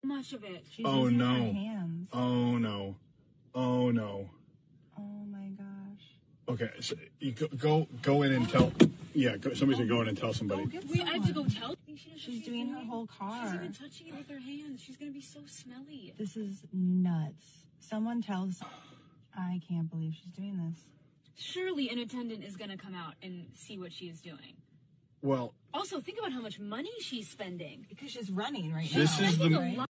much of it. She's using her hands. Oh no. Oh no. Oh my gosh. Okay, so you go in and tell. Yeah, somebody's gonna go in and tell somebody. Wait, I have to go tell. She's doing her whole car. She's even touching it with her hands. She's gonna be so smelly. This is nuts. Someone tells. I can't believe she's doing this. Surely an attendant is gonna come out and see what she is doing. Well, also think about how much money she's spending because she's running right this now. This is the.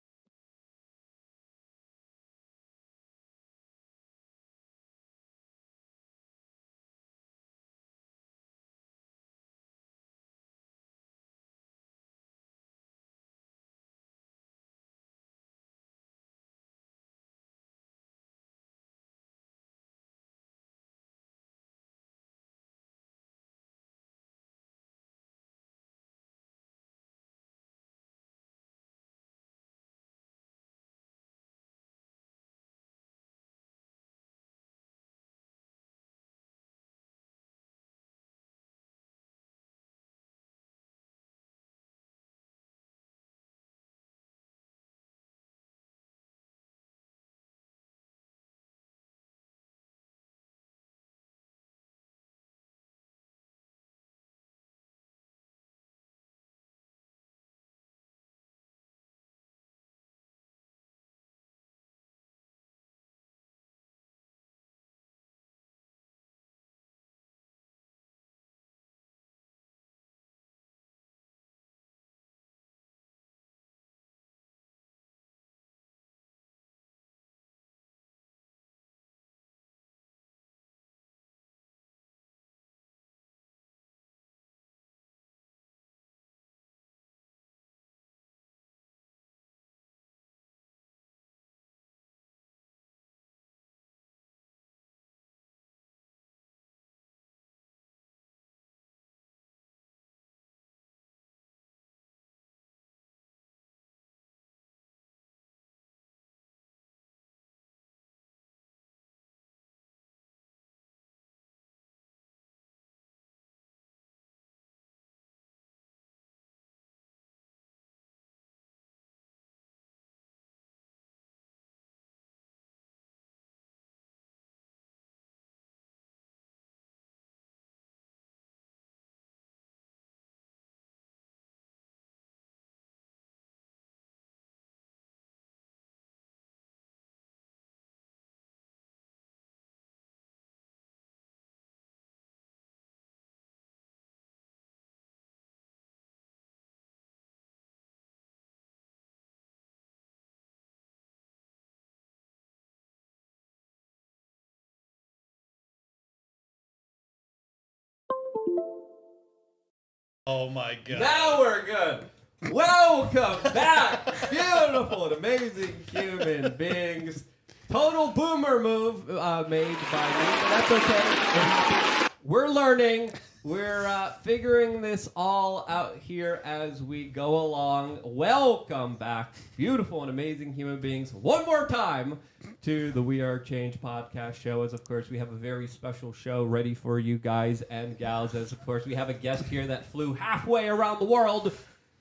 Oh my God. Now we're good. Welcome back, beautiful and amazing human beings. Total boomer move made by me, but that's okay. We're learning. We're figuring this all out here as we go along. Welcome back, beautiful and amazing human beings, one more time to the We Are Change podcast show. As, of course, we have a very special show ready for you guys and gals. As, of course, we have a guest here that flew halfway around the world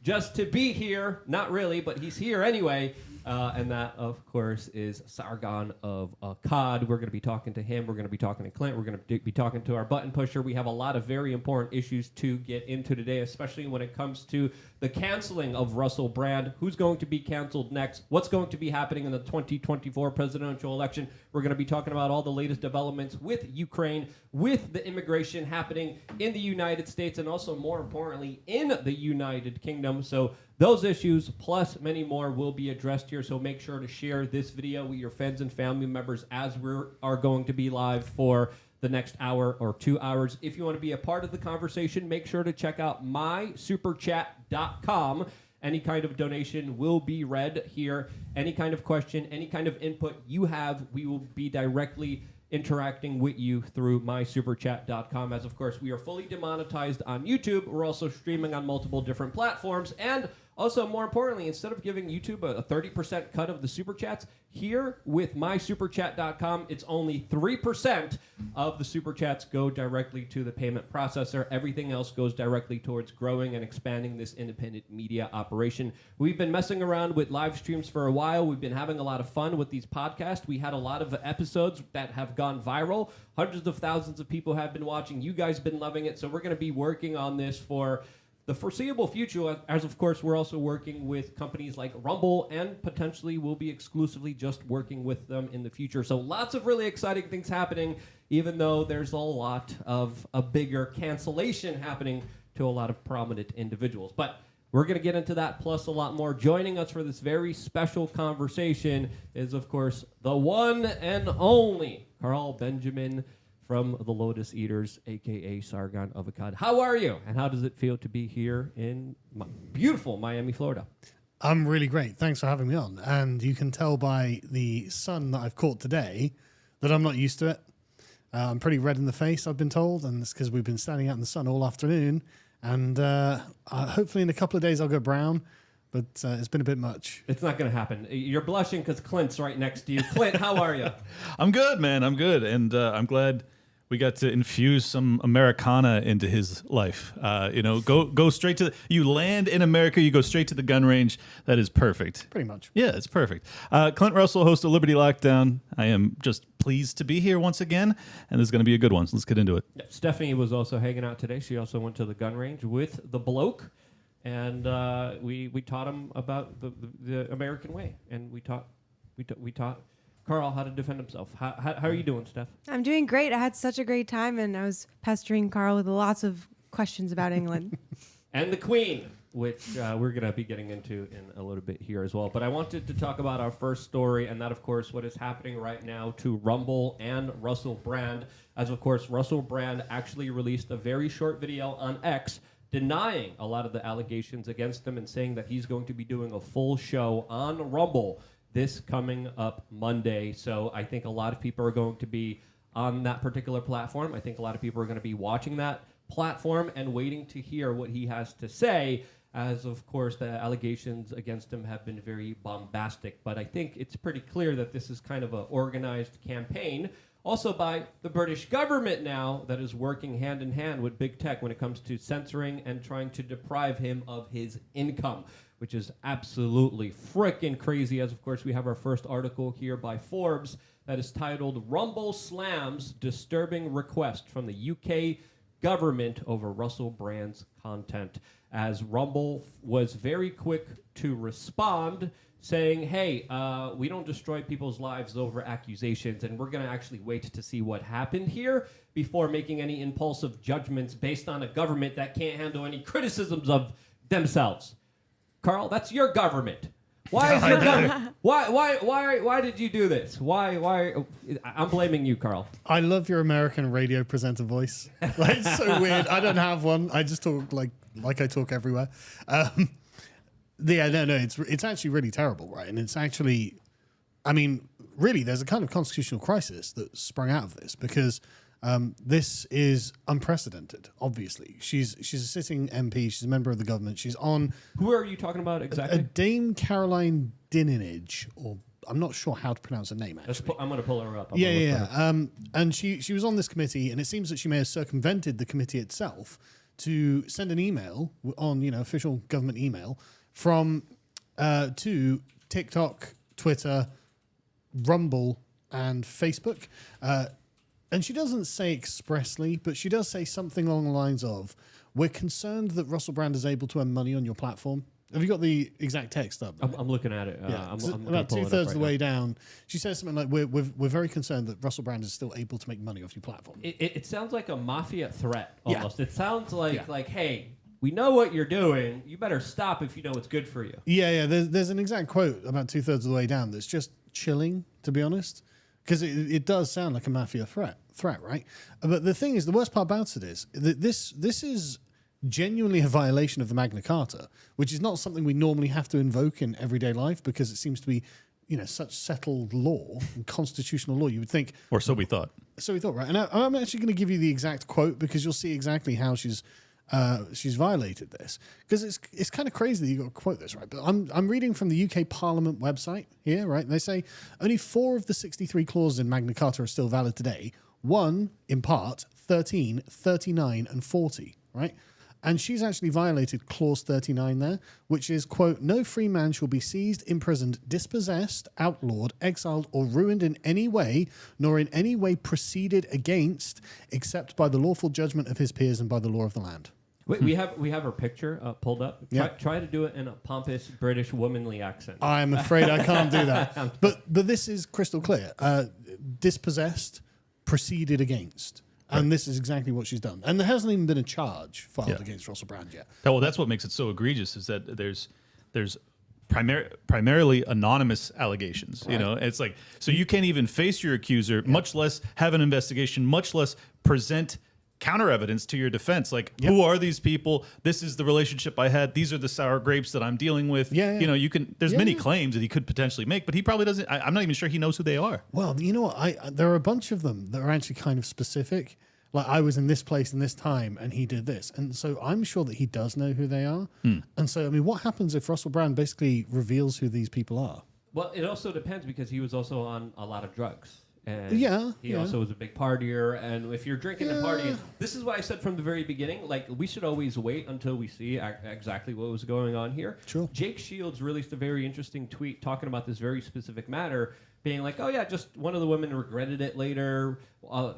just to be here. Not really, but he's here anyway. And that, of course, is Sargon of Akkad. We're going to be talking to him. We're going to be talking to Clint. We're going to be talking to our button pusher. We have a lot of very important issues to get into today, especially when it comes to the canceling of Russell Brand. Who's going to be canceled next? What's going to be happening in the 2024 presidential election? We're going to be talking about all the latest developments with Ukraine, with the immigration happening in the United States, and also, more importantly, in the United Kingdom. So those issues, plus many more, will be addressed here, so make sure to share this video with your friends and family members as we are going to be live for the next hour or 2 hours. If you want to be a part of the conversation, make sure to check out mysuperchat.com. Any kind of donation will be read here. Any kind of question, any kind of input you have, we will be directly interacting with you through mysuperchat.com. As, of course, we are fully demonetized on YouTube. We're also streaming on multiple different platforms, and Also, more importantly, instead of giving YouTube a 30% cut of the super chats, here with mysuperchat.com, it's only 3% of the super chats go directly to the payment processor. Everything else goes directly towards growing and expanding this independent media operation. We've been messing around with live streams for a while. We've been having a lot of fun with these podcasts. We had a lot of episodes that have gone viral. Hundreds of thousands of people have been watching. You guys have been loving it. So we're going to be working on this for the foreseeable future, as of course we're also working with companies like Rumble, and potentially we'll be exclusively just working with them in the future. So lots of really exciting things happening, even though there's a lot of a bigger cancellation happening to a lot of prominent individuals. But we're going to get into that plus a lot more. Joining us for this very special conversation is, of course, the one and only Carl Benjamin from the Lotus Eaters, a.k.a. Sargon of Akkad. How are you? And how does it feel to be here in beautiful Miami, Florida? I'm really great. Thanks for having me on. And you can tell by the sun that I've caught today that I'm not used to it. I'm pretty red in the face, I've been told, and it's because we've been standing out in the sun all afternoon. And hopefully in a couple of days I'll go brown, but it's been a bit much. It's not going to happen. You're blushing because Clint's right next to you. Clint, how are you? I'm good, man. I'm good. And I'm glad we got to infuse some Americana into his life. Go straight to you land in America, you go straight to the gun range. That is perfect. Pretty much. Yeah, it's perfect. Clint Russell, host of Liberty Lockdown. I am just pleased to be here once again, and this is going to be a good one. So let's get into it. Yeah, Stephanie was also hanging out today. She also went to the gun range with the bloke, and we taught him about the American way, and we taught Carl how to defend himself. How are you doing, Steph? I'm doing great. I had such a great time, and I was pestering Carl with lots of questions about England. And the Queen, which we're going to be getting into in a little bit here as well. But I wanted to talk about our first story, and that, of course, what is happening right now to Rumble and Russell Brand. As, of course, Russell Brand actually released a very short video on X denying a lot of the allegations against him and saying that he's going to be doing a full show on Rumble this coming up Monday. So I think a lot of people are going to be on that particular platform. I think a lot of people are going to be watching that platform and waiting to hear what he has to say, as of course the allegations against him have been very bombastic. But I think it's pretty clear that this is kind of an organized campaign, also by the British government now, that is working hand in hand with big tech when it comes to censoring and trying to deprive him of his income, which is absolutely freaking crazy. As, of course, we have our first article here by Forbes that is titled Rumble Slams Disturbing Request from the UK Government over Russell Brand's Content. As Rumble was very quick to respond, saying, hey, we don't destroy people's lives over accusations, and we're going to actually wait to see what happened here before making any impulsive judgments based on a government that can't handle any criticisms of themselves. Carl, that's your government. Why is your government? Why did you do this? Why? I'm blaming you, Carl. I love your American radio presenter voice. Like, it's so weird. I don't have one. I just talk like I talk everywhere. It's actually really terrible, right? And it's actually, I mean, really, there's a kind of constitutional crisis that sprung out of this because this is unprecedented. Obviously, she's a sitting MP. She's a member of the government. She's on. Who are you talking about exactly? A Dame Caroline Dinenage, or I'm not sure how to pronounce her name. Actually, I'm going to pull her up. And she was on this committee, and it seems that she may have circumvented the committee itself to send an email on official government email from to TikTok, Twitter, Rumble, and Facebook. And she doesn't say expressly, but she does say something along the lines of, we're concerned that Russell Brand is able to earn money on your platform. Have you got the exact text up? I'm looking at it. Yeah. I'm about 2/3 of the way down, she says something like, we're very concerned that Russell Brand is still able to make money off your platform. It sounds like a mafia threat, almost. Yeah. It sounds like, hey, we know what you're doing. You better stop if you know what's good for you. Yeah. There's an exact quote about 2/3 of the way down that's just chilling, to be honest. Because it does sound like a mafia threat, right? But the thing is, the worst part about it is that this is genuinely a violation of the Magna Carta, which is not something we normally have to invoke in everyday life because it seems to be, such settled law and constitutional law. You would think, or so we thought. So we thought, right? And I'm actually going to give you the exact quote because you'll see exactly how she's she's violated this, because it's kind of crazy that you got to quote this, right? But I'm reading from the UK Parliament website here, right? And they say only 4 of the 63 clauses in Magna Carta are still valid today. 1, in part, 13, 39, and 40, right? And she's actually violated clause 39 there, which is, quote, no free man shall be seized, imprisoned, dispossessed, outlawed, exiled, or ruined in any way, nor in any way proceeded against, except by the lawful judgment of his peers and by the law of the land. We have her picture pulled up. Yeah. Try to do it in a pompous British womanly accent. I'm afraid I can't do that. But this is crystal clear. Dispossessed, proceeded against. And this is exactly what she's done. And there hasn't even been a charge filed against Russell Brand yet. Well, that's what makes it so egregious, is that there's primarily anonymous allegations. Right. You know, it's like, so you can't even face your accuser, much less have an investigation, much less present counter evidence to your defense. Like, who are these people? This is the relationship I had. These are the sour grapes that I'm dealing with. You know, you can. There's many claims that he could potentially make, but he probably doesn't. I'm not even sure he knows who they are. Well, you know what? There are a bunch of them that are actually kind of specific. Like, I was in this place in this time, and he did this, and so I'm sure that he does know who they are. And so, I mean, what happens if Russell Brand basically reveals who these people are? Well, it also depends, because he was also on a lot of drugs. And he also was a big partier. And if you're drinking and partying, this is why I said from the very beginning, like, we should always wait until we see exactly what was going on here. Sure. Jake Shields released a very interesting tweet talking about this very specific matter, being like, oh, yeah, just one of the women regretted it later.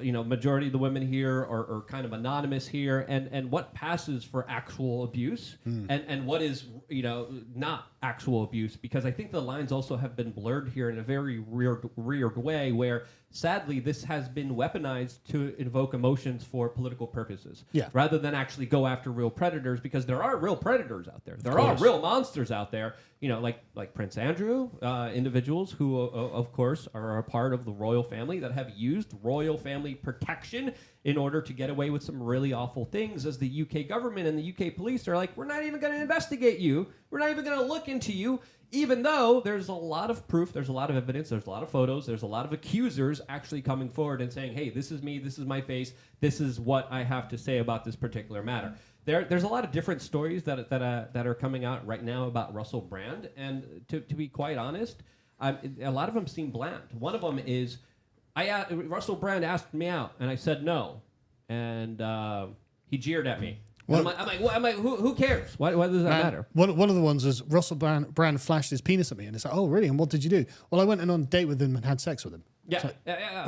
You know, majority of the women here are kind of anonymous here. And what passes for actual abuse and what is, you know, not actual abuse. Because I think the lines also have been blurred here in a very weird way, where sadly this has been weaponized to invoke emotions for political purposes. Rather than actually go after real predators, because there are real predators out there. There are real monsters out there. You know, like Prince Andrew, individuals who, of course, are a part of the royal family that have used royal family protection in order to get away with some really awful things, as the UK government and the UK police are like, we're not even going to investigate you. We're not even going to look into you, even though there's a lot of proof, there's a lot of evidence, there's a lot of photos, there's a lot of accusers actually coming forward and saying, hey, this is me, this is my face, this is what I have to say about this particular matter. There's a lot of different stories that are coming out right now about Russell Brand, and to be quite honest, a lot of them seem bland. One of them is, Russell Brand asked me out, and I said no, and he jeered at me. I'm like, who cares? Why does that matter? One of the ones is Russell Brand flashed his penis at me, and it's like, oh, really? And what did you do? Well, I went on a date with him and had sex with him.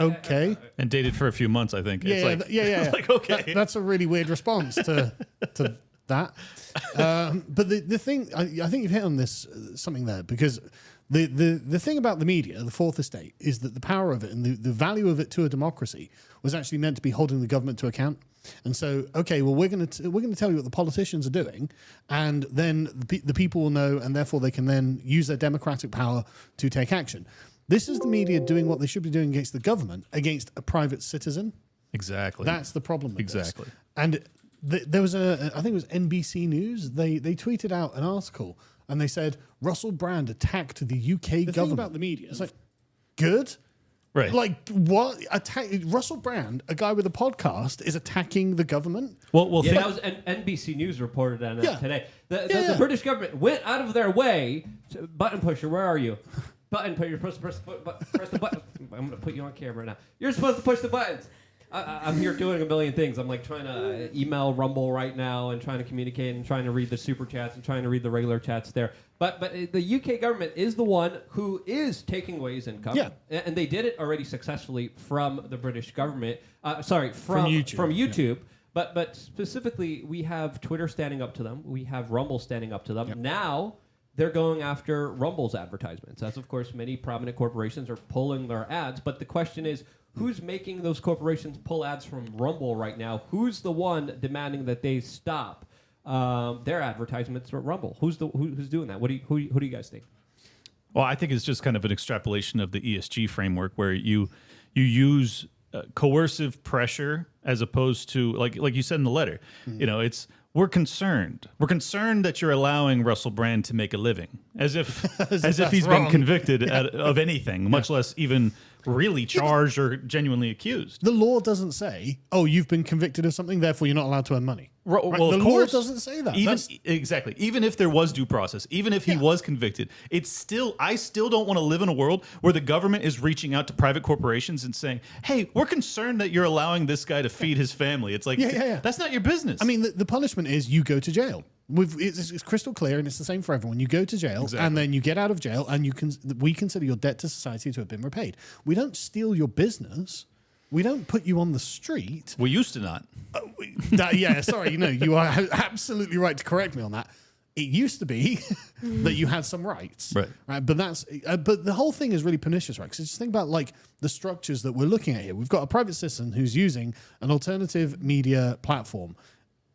Okay. And dated for a few months, I think. It's like, okay. That's a really weird response to that. But the thing, I think you've hit on this something there, because the thing about the media, the Fourth Estate, is that the power of it and the value of it to a democracy was actually meant to be holding the government to account. And so, okay, well, we're going to tell you what the politicians are doing, and then the people will know, and therefore they can then use their democratic power to take action. This is the media doing what they should be doing against the government, against a private citizen. Exactly. That's the problem with this. And there was I think it was NBC News. They tweeted out an article, and they said Russell Brand attacked the UK government. Thing about the media, it's like, good. Right. Like, what? Russell Brand, a guy with a podcast, is attacking the government? Well, that was NBC News reported on that today. The British government went out of their way to, button pusher, where are you? Button pusher, press the button. I'm going to put you on camera now. You're supposed to push the buttons. I'm here doing a million things. I'm like trying to email Rumble right now and trying to communicate and trying to read the super chats and trying to read the regular chats there. But the UK government is the one who is taking away his income. Yeah. And they did it already successfully from the British government. From YouTube. Yeah. But specifically, we have Twitter standing up to them. We have Rumble standing up to them. Yep. Now they're going after Rumble's advertisements, as of course many prominent corporations are pulling their ads. But the question is, who's making those corporations pull ads from Rumble right now? Who's the one demanding that they stop their advertisements from Rumble? Who's doing that? Who do you guys think? Well, I think it's just kind of an extrapolation of the ESG framework, where you use coercive pressure as opposed to, like you said in the letter. You know, it's we're concerned that you're allowing Russell Brand to make a living, as if he's been convicted of anything, much less even really charged or genuinely accused. The law doesn't say, "Oh, you've been convicted of something, therefore you're not allowed to earn money." Well, Right? of The course law doesn't say that. Even That's- exactly, even if there was due process, even if he was convicted, I still don't want to live in a world where the government is reaching out to private corporations and saying, "Hey, we're concerned that you're allowing this guy to feed his family." It's like, that's not your business. I mean, the punishment is you go to jail. It's crystal clear, and it's the same for everyone. You go to jail, and then you get out of jail, and we consider your debt to society to have been repaid. We don't steal your business. We don't put you on the street. We used to not. Sorry, you are absolutely right to correct me on that. It used to be that you had some rights, right? But but the whole thing is really pernicious, right? Because just think about like the structures that we're looking at here. We've got a private citizen who's using an alternative media platform.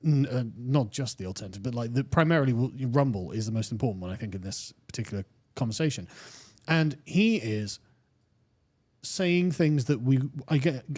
Not just the alternative, but like primarily Rumble is the most important one, I think, in this particular conversation. And he is saying things that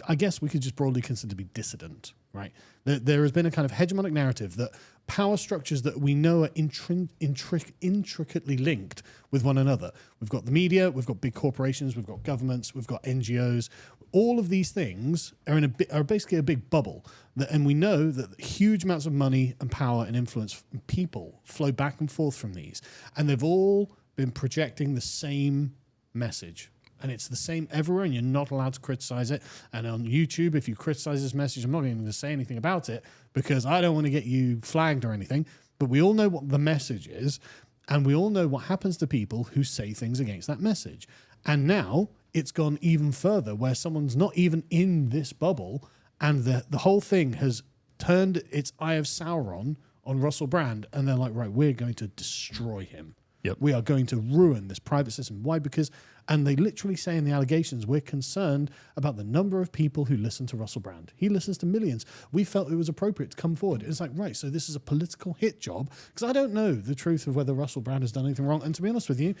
I guess we could just broadly consider to be dissident, right? There has been a kind of hegemonic narrative that power structures that we know are intricately linked with one another. We've got the media, we've got big corporations, we've got governments, we've got NGOs. All of these things are basically a big bubble. And we know that huge amounts of money and power and influence from people flow back and forth from these. And they've all been projecting the same message. And it's the same everywhere, and you're not allowed to criticize it. And on YouTube, if you criticize this message, I'm not even going to say anything about it because I don't want to get you flagged or anything. But we all know what the message is, and we all know what happens to people who say things against that message. And now it's gone even further, where someone's not even in this bubble, and the whole thing has turned its eye of Sauron on Russell Brand, and they're like, right, we're going to destroy him. Yep. We are going to ruin this private system. Why? Because, and they literally say in the allegations, we're concerned about the number of people who listen to Russell Brand. He listens to millions. We felt it was appropriate to come forward. It's like, right, so this is a political hit job, because I don't know the truth of whether Russell Brand has done anything wrong. And to be honest with you,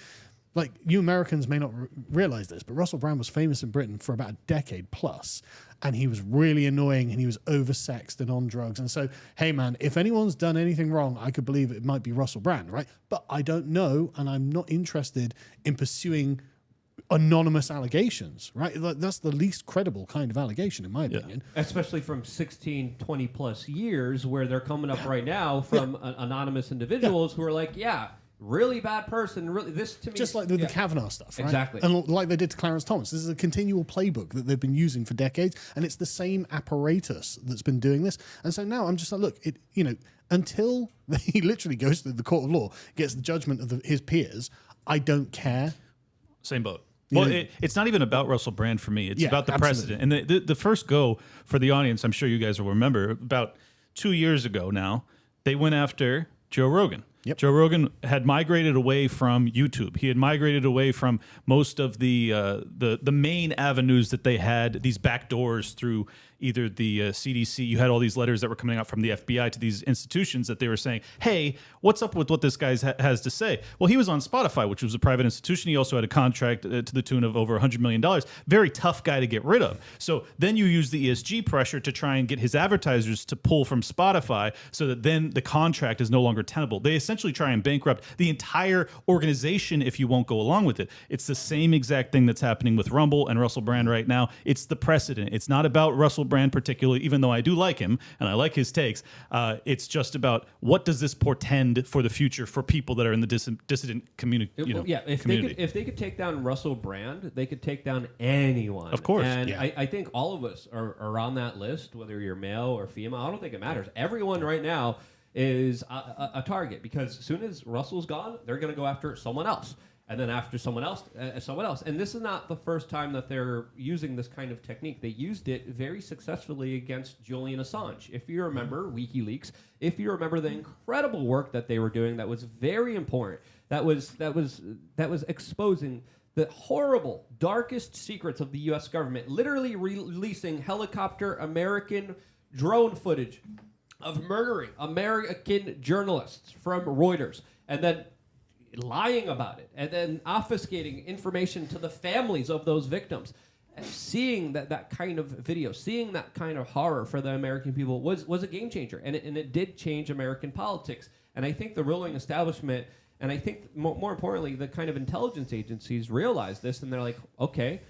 like, you Americans may not realize this, but Russell Brand was famous in Britain for about a decade plus, and he was really annoying, and he was oversexed and on drugs. And so, hey, man, if anyone's done anything wrong, I could believe it might be Russell Brand, right? But I don't know, and I'm not interested in pursuing anonymous allegations, right? That's the least credible kind of allegation, in my opinion. Especially from 16, 20 plus years, where they're coming up right now from anonymous individuals who are like, really bad person. Really, this to me, just like the Kavanaugh stuff, right? Exactly, and like they did to Clarence Thomas. This is a continual playbook that they've been using for decades, and it's the same apparatus that's been doing this. And so now I'm just like, look, until he literally goes through the court of law, gets the judgment of his peers, I don't care. Same boat. Well, it's not even about Russell Brand for me. It's about the precedent. And the first go for the audience, I'm sure you guys will remember, about 2 years ago now, they went after Joe Rogan. Yep. Joe Rogan had migrated away from YouTube. He had migrated away from most of the main avenues that they had, these back doors through either the CDC. You had all these letters that were coming out from the FBI to these institutions that they were saying, hey, what's up with what this guy has to say? Well, he was on Spotify, which was a private institution. He also had a contract to the tune of over $100 million. Very tough guy to get rid of. So then you use the ESG pressure to try and get his advertisers to pull from Spotify so that then the contract is no longer tenable. They essentially try and bankrupt the entire organization if you won't go along with it. It's the same exact thing that's happening with Rumble and Russell Brand right now. It's the precedent. It's not about Russell Brand particularly, even though I do like him and I like his takes. It's just about what does this portend for the future for people that are in the dissident community. If they could take down Russell Brand, they could take down anyone. Of course. And I think all of us are on that list, whether you're male or female. I don't think it matters. Everyone right now is a target, because as soon as Russell's gone, they're going to go after someone else. And then after someone else. And this is not the first time that they're using this kind of technique. They used it very successfully against Julian Assange. If you remember WikiLeaks, if you remember the incredible work that they were doing, that was very important. That was exposing the horrible, darkest secrets of the U.S. government, literally releasing helicopter American drone footage of murdering American journalists from Reuters, and then lying about it, and then obfuscating information to the families of those victims. And seeing that kind of video, seeing that kind of horror for the American people was a game changer, and it did change American politics. And I think the ruling establishment, and I think more importantly, the kind of intelligence agencies realized this, and they're like, okay,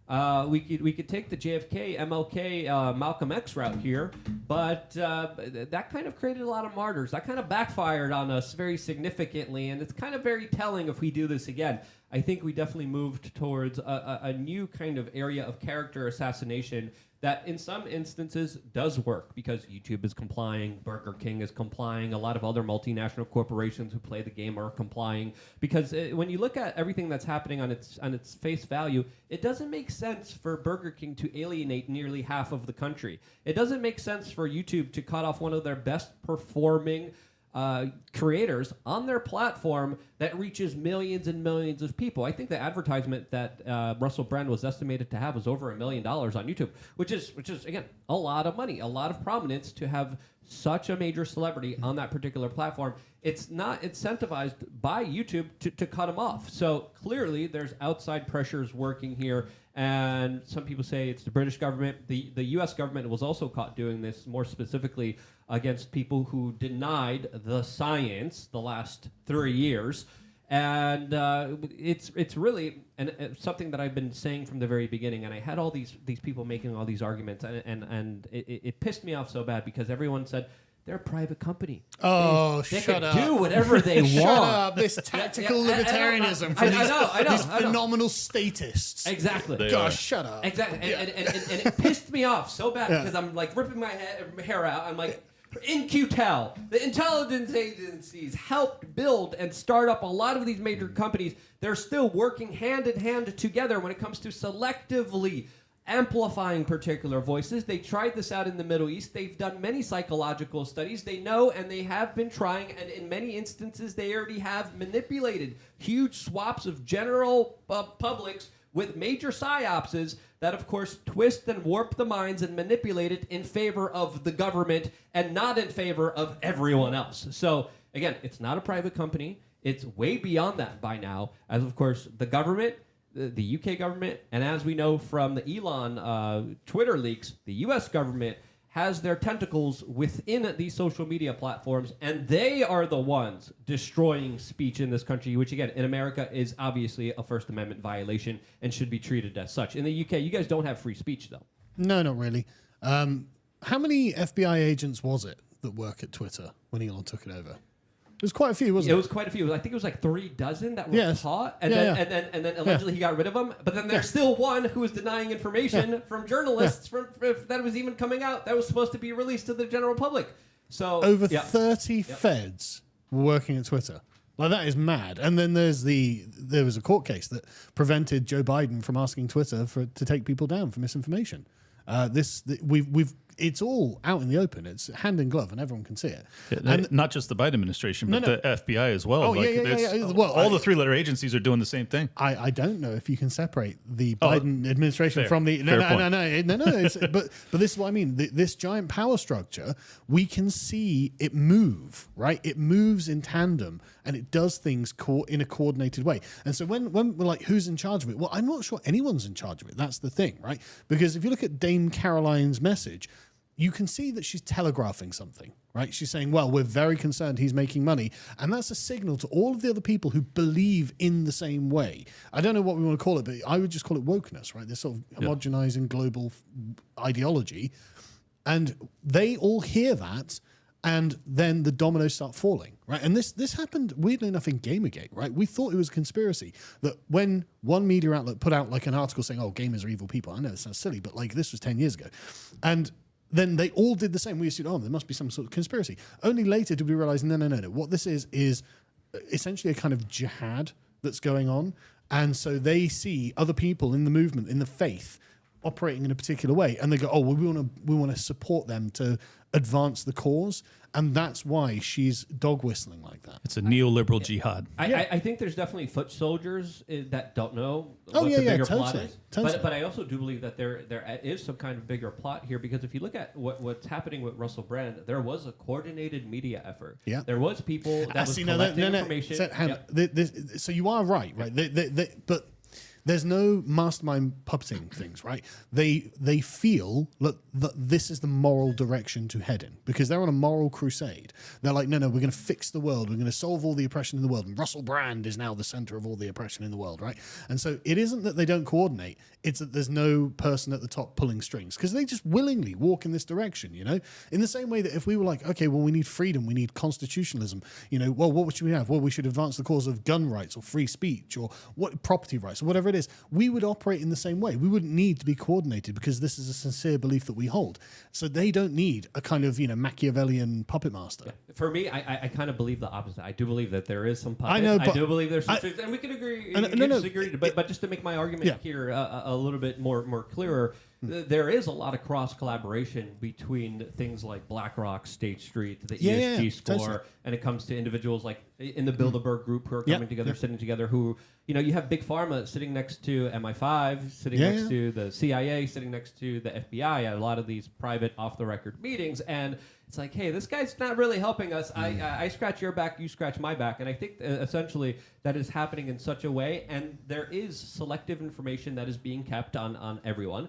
We could take the JFK, MLK, Malcolm X route here, but that kind of created a lot of martyrs. That kind of backfired on us very significantly, and it's kind of very telling if we do this again. I think we definitely moved towards a new kind of area of character assassination that in some instances does work because YouTube is complying, Burger King is complying, a lot of other multinational corporations who play the game are complying. Because when you look at everything that's happening on its face value, it doesn't make sense for Burger King to alienate nearly half of the country. It doesn't make sense for YouTube to cut off one of their best performing creators on their platform that reaches millions and millions of people. I think the advertisement that Russell Brand was estimated to have was over $1 million on YouTube, which is again a lot of money, a lot of prominence to have such a major celebrity on that particular platform. It's not incentivized by YouTube to cut him off. So clearly there's outside pressures working here. And some people say it's the British government. The U.S. government was also caught doing this more specifically against people who denied the science the last 3 years. And it's really something that I've been saying from the very beginning. And I had all these people making all these arguments. And it pissed me off so bad because everyone said, they're a private company. Oh, they shut can up. do whatever they want. Shut up. This tactical libertarianism from these phenomenal statists. Exactly. Gosh, shut up. Exactly. And it pissed me off so bad because I'm like ripping my hair out. I'm like, In-Q-Tel, the intelligence agencies helped build and start up a lot of these major companies. They're still working hand in hand together when it comes to selectively amplifying particular voices. They tried this out in the Middle East. They've done many psychological studies. They know and they have been trying, and in many instances, they already have manipulated huge swaths of general publics with major psyopses that, of course, twist and warp the minds and manipulate it in favor of the government and not in favor of everyone else. So, again, it's not a private company. It's way beyond that by now, as, of course, the government, the UK government, and as we know from the Elon Twitter leaks, the US government has their tentacles within these social media platforms, and they are the ones destroying speech in this country, which, again, in America is obviously a First Amendment violation and should be treated as such. In the UK, you guys don't have free speech, though. No, not really. How many FBI agents was it that work at Twitter when Elon took it over? It was quite a few, wasn't it? It was quite a few. I think it was like 36 that were caught, and then allegedly he got rid of them. But then there's still one who was denying information from journalists that was even coming out that was supposed to be released to the general public. So over 30 feds were working at Twitter. Like, that is mad. And then there was a court case that prevented Joe Biden from asking Twitter to take people down for misinformation. It's all out in the open. It's hand in glove, and everyone can see it. Yeah, and not just the Biden administration, but the FBI as well. Oh, yeah. Well, all the three-letter agencies are doing the same thing. I don't know if you can separate the Biden administration from the no. But this is what I mean. This giant power structure, we can see it move, right? It moves in tandem, and it does things in a coordinated way. And so when we're like, who's in charge of it? Well, I'm not sure anyone's in charge of it. That's the thing, right? Because if you look at Dame Caroline's message, you can see that she's telegraphing something, right? She's saying, well, we're very concerned he's making money. And that's a signal to all of the other people who believe in the same way. I don't know what we want to call it, but I would just call it wokeness, right? This sort of homogenizing global ideology. And they all hear that, and then the dominoes start falling, right? And this happened, weirdly enough, in Gamergate, right? We thought it was a conspiracy that when one media outlet put out like an article saying, oh, gamers are evil people. I know it sounds silly, but like this was 10 years ago. And then they all did the same. We assumed, oh, there must be some sort of conspiracy. Only later did we realize, no. What this is essentially a kind of jihad that's going on. And so they see other people in the movement, in the faith, operating in a particular way. And they go, oh, well, we want to support them to advance the cause. And that's why she's dog whistling like that. It's a neoliberal jihad. I think there's definitely foot soldiers that don't know what the bigger plot is. Totally. But I also do believe that there is some kind of bigger plot here, because if you look at what's happening with Russell Brand, there was a coordinated media effort. Yeah. There was people that was collecting information. So you are right? But There's no mastermind puppeting things, right? They feel that this is the moral direction to head in because they're on a moral crusade. They're like, no, we're going to fix the world. We're going to solve all the oppression in the world. And Russell Brand is now the center of all the oppression in the world, right? And so it isn't that they don't coordinate. It's that there's no person at the top pulling strings because they just willingly walk in this direction, you know? In the same way that if we were like, okay, well, we need freedom, we need constitutionalism, you know, well, what should we have? Well, we should advance the cause of gun rights or free speech or what property rights or whatever it is. We would operate in the same way. We wouldn't need to be coordinated because this is a sincere belief that we hold. So they don't need a kind of, you know, Machiavellian puppet master. Yeah. For me, I kind of believe the opposite. I do believe that there is some puppets. I know, but I do believe there's some truth, and we can agree, disagree. But just to make my argument here a little bit more clearer, there is a lot of cross collaboration between things like BlackRock, State Street, the ESG score, totally. And it comes to individuals like in the Bilderberg group who are coming together, sitting together. Who, you know, you have Big Pharma sitting next to MI5, sitting next to the CIA, sitting next to the FBI at a lot of these private off-the-record meetings, and it's like, hey, this guy's not really helping us. I scratch your back, you scratch my back. And I think essentially that is happening in such a way. And there is selective information that is being kept on everyone.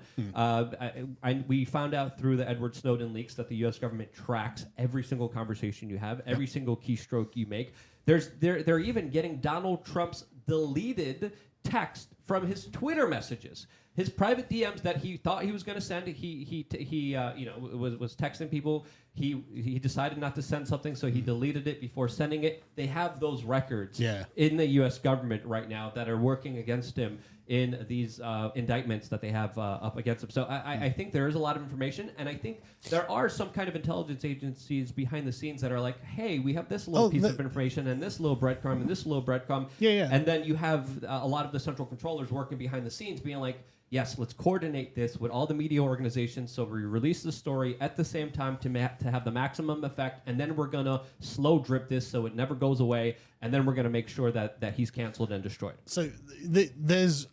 We found out through the Edward Snowden leaks that the U.S. government tracks every single conversation you have, every single keystroke you make. They're even getting Donald Trump's deleted text from his Twitter messages. His private DMs that he thought he was going to send, he was texting people. He decided not to send something, so he deleted it before sending it. They have those records in the U.S. government right now that are working against him in these indictments that they have up against him. So I think there is a lot of information, and I think there are some kind of intelligence agencies behind the scenes that are like, hey, we have this little piece of information and this little breadcrumb and this little breadcrumb. And then you have a lot of the central controllers working behind the scenes being like, yes, let's coordinate this with all the media organizations so we release the story at the same time to have the maximum effect, and then we're going to slow drip this so it never goes away, and then we're going to make sure that he's canceled and destroyed. So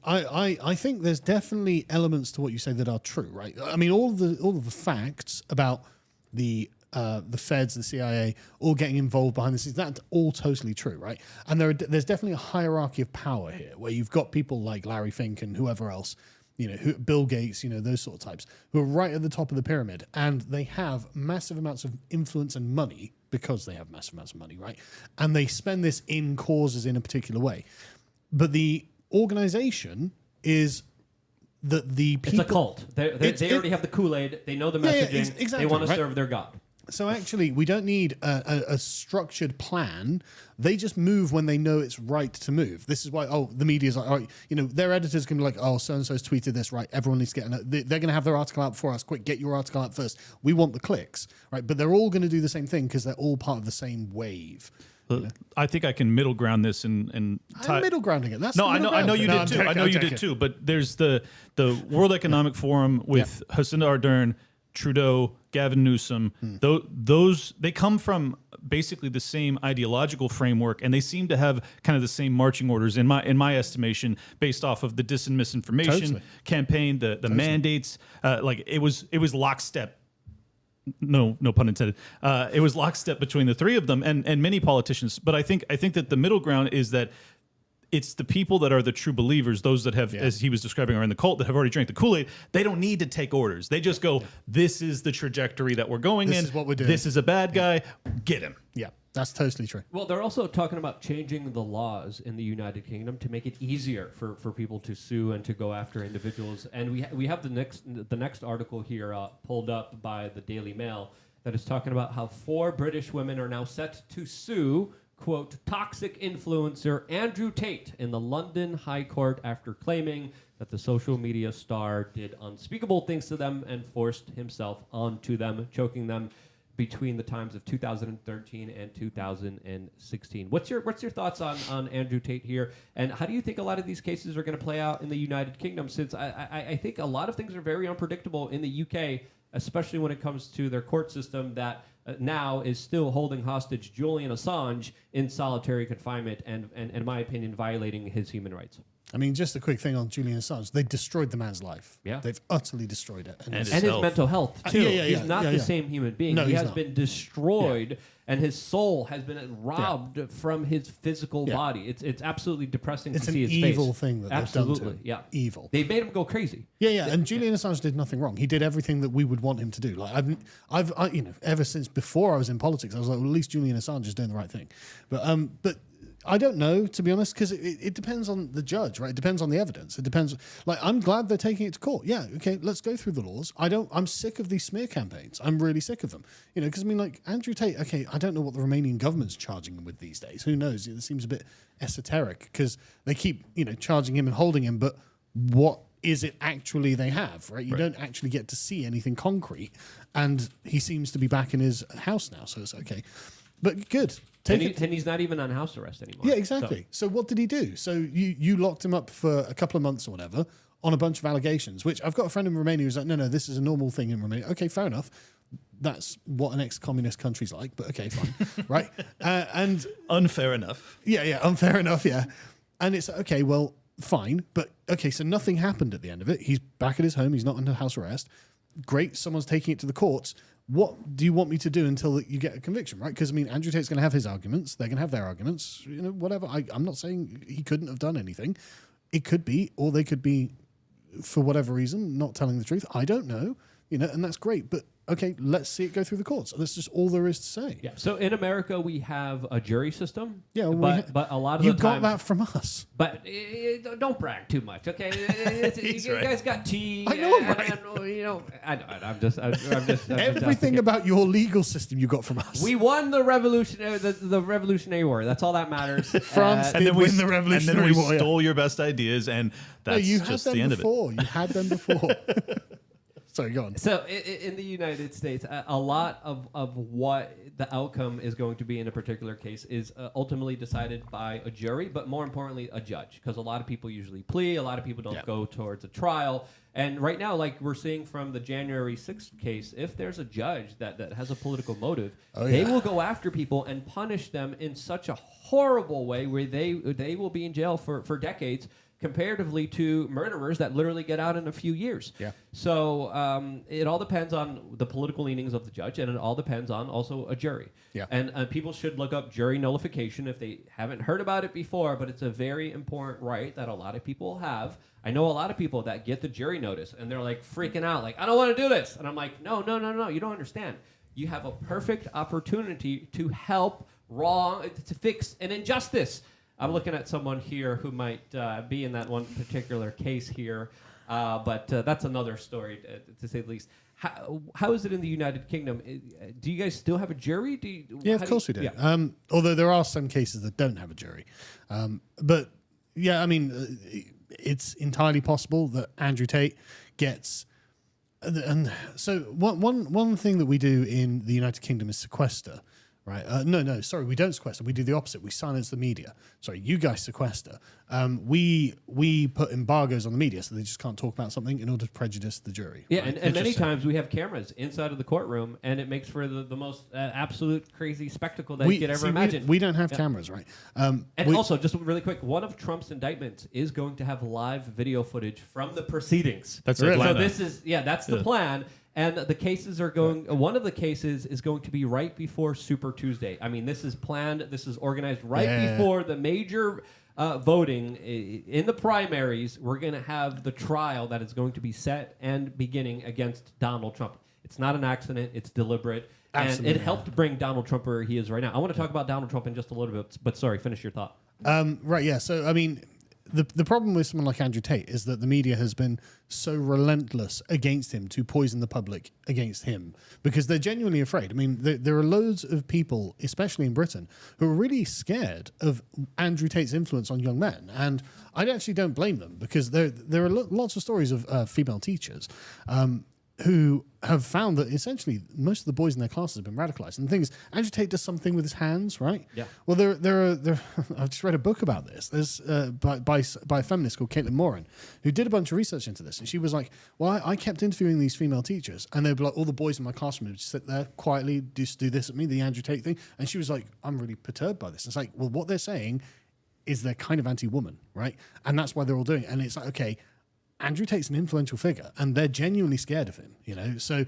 I think there's definitely elements to what you say that are true, right? I mean, all of the facts about the feds, the CIA, all getting involved behind the scenes, that's all totally true, right? And there's definitely a hierarchy of power here where you've got people like Larry Fink and whoever else, you know, Bill Gates, you know, those sort of types who are right at the top of the pyramid, and they have massive amounts of influence and money because they have massive amounts of money, right? And they spend this in causes in a particular way. But the organization is that the people... It's a cult. They already have the Kool-Aid. They know the messaging. Exactly, they want to serve their God. So actually, we don't need a structured plan. They just move when they know it's right to move. This is why, the media's like, you know, their editors can be like, so-and-so's tweeted this, right? Everyone needs to get they're going to have their article out before us. Quick, get your article out first. We want the clicks, right? But they're all going to do the same thing because they're all part of the same wave. I think I can middle ground this and I'm middle grounding it. That's I know you did too. I know you did too. But there's the World Economic Forum with Jacinda Ardern, Trudeau, Gavin Newsom. Those they come from basically the same ideological framework, and they seem to have kind of the same marching orders in my estimation, based off of the dis and misinformation campaign, the mandates. Like it was lockstep. No pun intended. It was lockstep between the three of them and many politicians. But I think that the middle ground is that it's the people that are the true believers, those that have, as he was describing, are in the cult, that have already drank the Kool-Aid. They don't need to take orders. They just go, this is the trajectory that we're going in. This is what we're doing. This is a bad guy. Get him. Yeah, that's totally true. Well, they're also talking about changing the laws in the United Kingdom to make it easier for people to sue and to go after individuals. And we have the next article here pulled up by the Daily Mail that is talking about how 4 British women are now set to sue, quote, toxic influencer Andrew Tate in the London High Court after claiming that the social media star did unspeakable things to them and forced himself onto them, choking them between the times of 2013 and 2016. What's your thoughts on Andrew Tate here, and how do you think a lot of these cases are going to play out in the United Kingdom, since I think a lot of things are very unpredictable in the UK, especially when it comes to their court system that now is still holding hostage Julian Assange in solitary confinement and in my opinion, violating his human rights. I mean, just a quick thing on Julian Assange. They destroyed the man's life. Yeah. They've utterly destroyed it. And And his Self. mental health too. He's not the yeah. same human being. No, he he's has not. been destroyed, and his soul has been robbed from his physical body. It's absolutely depressing It's to an see his evil face. thing that absolutely, they've done to him. yeah, Evil. They made him go crazy. Yeah. And Julian Assange did nothing wrong. He did everything that we would want him to do. Like I've ever since before I was in politics, I was like, well, at least Julian Assange is doing the right thing. But I don't know, to be honest, because it depends on the judge, right? It depends on the evidence. It depends. Like, I'm glad they're taking it to court. Yeah, okay, let's go through the laws. I'm sick of these smear campaigns. I'm really sick of them. Because I mean, like Andrew Tate. Okay, I don't know what the Romanian government's charging him with these days. Who knows? It seems a bit esoteric because they keep charging him and holding him, but what is it actually they have, right? You don't actually get to see anything concrete, and he seems to be back in his house now, so it's okay. But good. And he's not even on house arrest anymore. Yeah, exactly. So what did he do? So you locked him up for a couple of months or whatever on a bunch of allegations, which I've got a friend in Romania who's like, no, this is a normal thing in Romania. Okay, fair enough. That's what an ex-communist country's like, but okay, fine. Right? And Unfair enough. yeah, unfair enough, yeah. And it's okay, well, fine. But okay, so nothing happened at the end of it. He's back at his home. He's not under house arrest. Great, someone's taking it to the courts. What do you want me to do until you get a conviction, right? Because, I mean, Andrew Tate's going to have his arguments. They're going to have their arguments, whatever. I'm not saying he couldn't have done anything. It could be, or they could be, for whatever reason, not telling the truth. I don't know, and that's great. But, okay, let's see it go through the courts. That's just all there is to say. Yeah. So in America, we have a jury system. Yeah, but a lot of you the time, got that from us. But don't brag too much, okay? You right. guys got tea. I know, and, right? I'm just Everything asking. about your legal system you got from us. We won the Revolutionary War. That's all that matters. France And did then we win the Revolutionary War. Yeah. stole your best ideas, and No, that's you had just them the end before. You had them before. Sorry, go on. So in the United States, a lot of what the outcome is going to be in a particular case is ultimately decided by a jury, but more importantly, a judge, because a lot of people usually plea, a lot of people don't go towards a trial. And right now, like we're seeing from the January 6th case, if there's a judge that has a political motive, they will go after people and punish them in such a horrible way where they will be in jail for decades, comparatively to murderers that literally get out in a few years. Yeah. So it all depends on the political leanings of the judge, and it all depends on also a jury. Yeah. And people should look up jury nullification if they haven't heard about it before, but it's a very important right that a lot of people have. I know a lot of people that get the jury notice, and they're like freaking out, like, I don't want to do this. And I'm like, no, you don't understand. You have a perfect opportunity to help to fix an injustice. I'm looking at someone here who might be in that one particular case here, but that's another story, to say the least. How is it in the United Kingdom? Do you guys still have a jury? Yeah, of course we do. Yeah. Although there are some cases that don't have a jury. But, yeah, I mean, it's entirely possible that Andrew Tate gets... And so one thing that we do in the United Kingdom is sequester. Right. Sorry, we don't sequester. We do the opposite. We silence the media. Sorry, you guys sequester. We put embargoes on the media so they just can't talk about something in order to prejudice the jury. Yeah, right? and many times we have cameras inside of the courtroom, and it makes for the most absolute crazy spectacle that you could ever imagine. We don't have cameras, right? And also, just really quick, one of Trump's indictments is going to have live video footage from the proceedings. That's So Atlanta. this is that's the plan. And the cases are going. One of the cases is going to be right before Super Tuesday. I mean, this is planned. This is organized right before the major voting in the primaries. We're going to have the trial that is going to be set and beginning against Donald Trump. It's not an accident. It's deliberate. Absolutely. And it helped bring Donald Trump where he is right now. I want to talk about Donald Trump in just a little bit, but sorry, finish your thought. Right. Yeah. So I mean. The problem with someone like Andrew Tate is that the media has been so relentless against him to poison the public against him because they're genuinely afraid. I mean, there are loads of people, especially in Britain, who are really scared of Andrew Tate's influence on young men. And I actually don't blame them because there are lots of stories of female teachers who have found that essentially most of the boys in their classes have been radicalized. And the thing is, Andrew Tate does something with his hands, right? Yeah. Well, there are I've just read a book about this. There's by a feminist called Caitlin Moran, who did a bunch of research into this. And she was like, well, I kept interviewing these female teachers, and they'd be like, all the boys in my classroom would just sit there quietly, just do this at me, the Andrew Tate thing. And she was like, I'm really perturbed by this. It's like, well, what they're saying is they're kind of anti-woman, right? And that's why they're all doing it. And it's like, okay, Andrew Tate's an influential figure, and they're genuinely scared of him, you know? So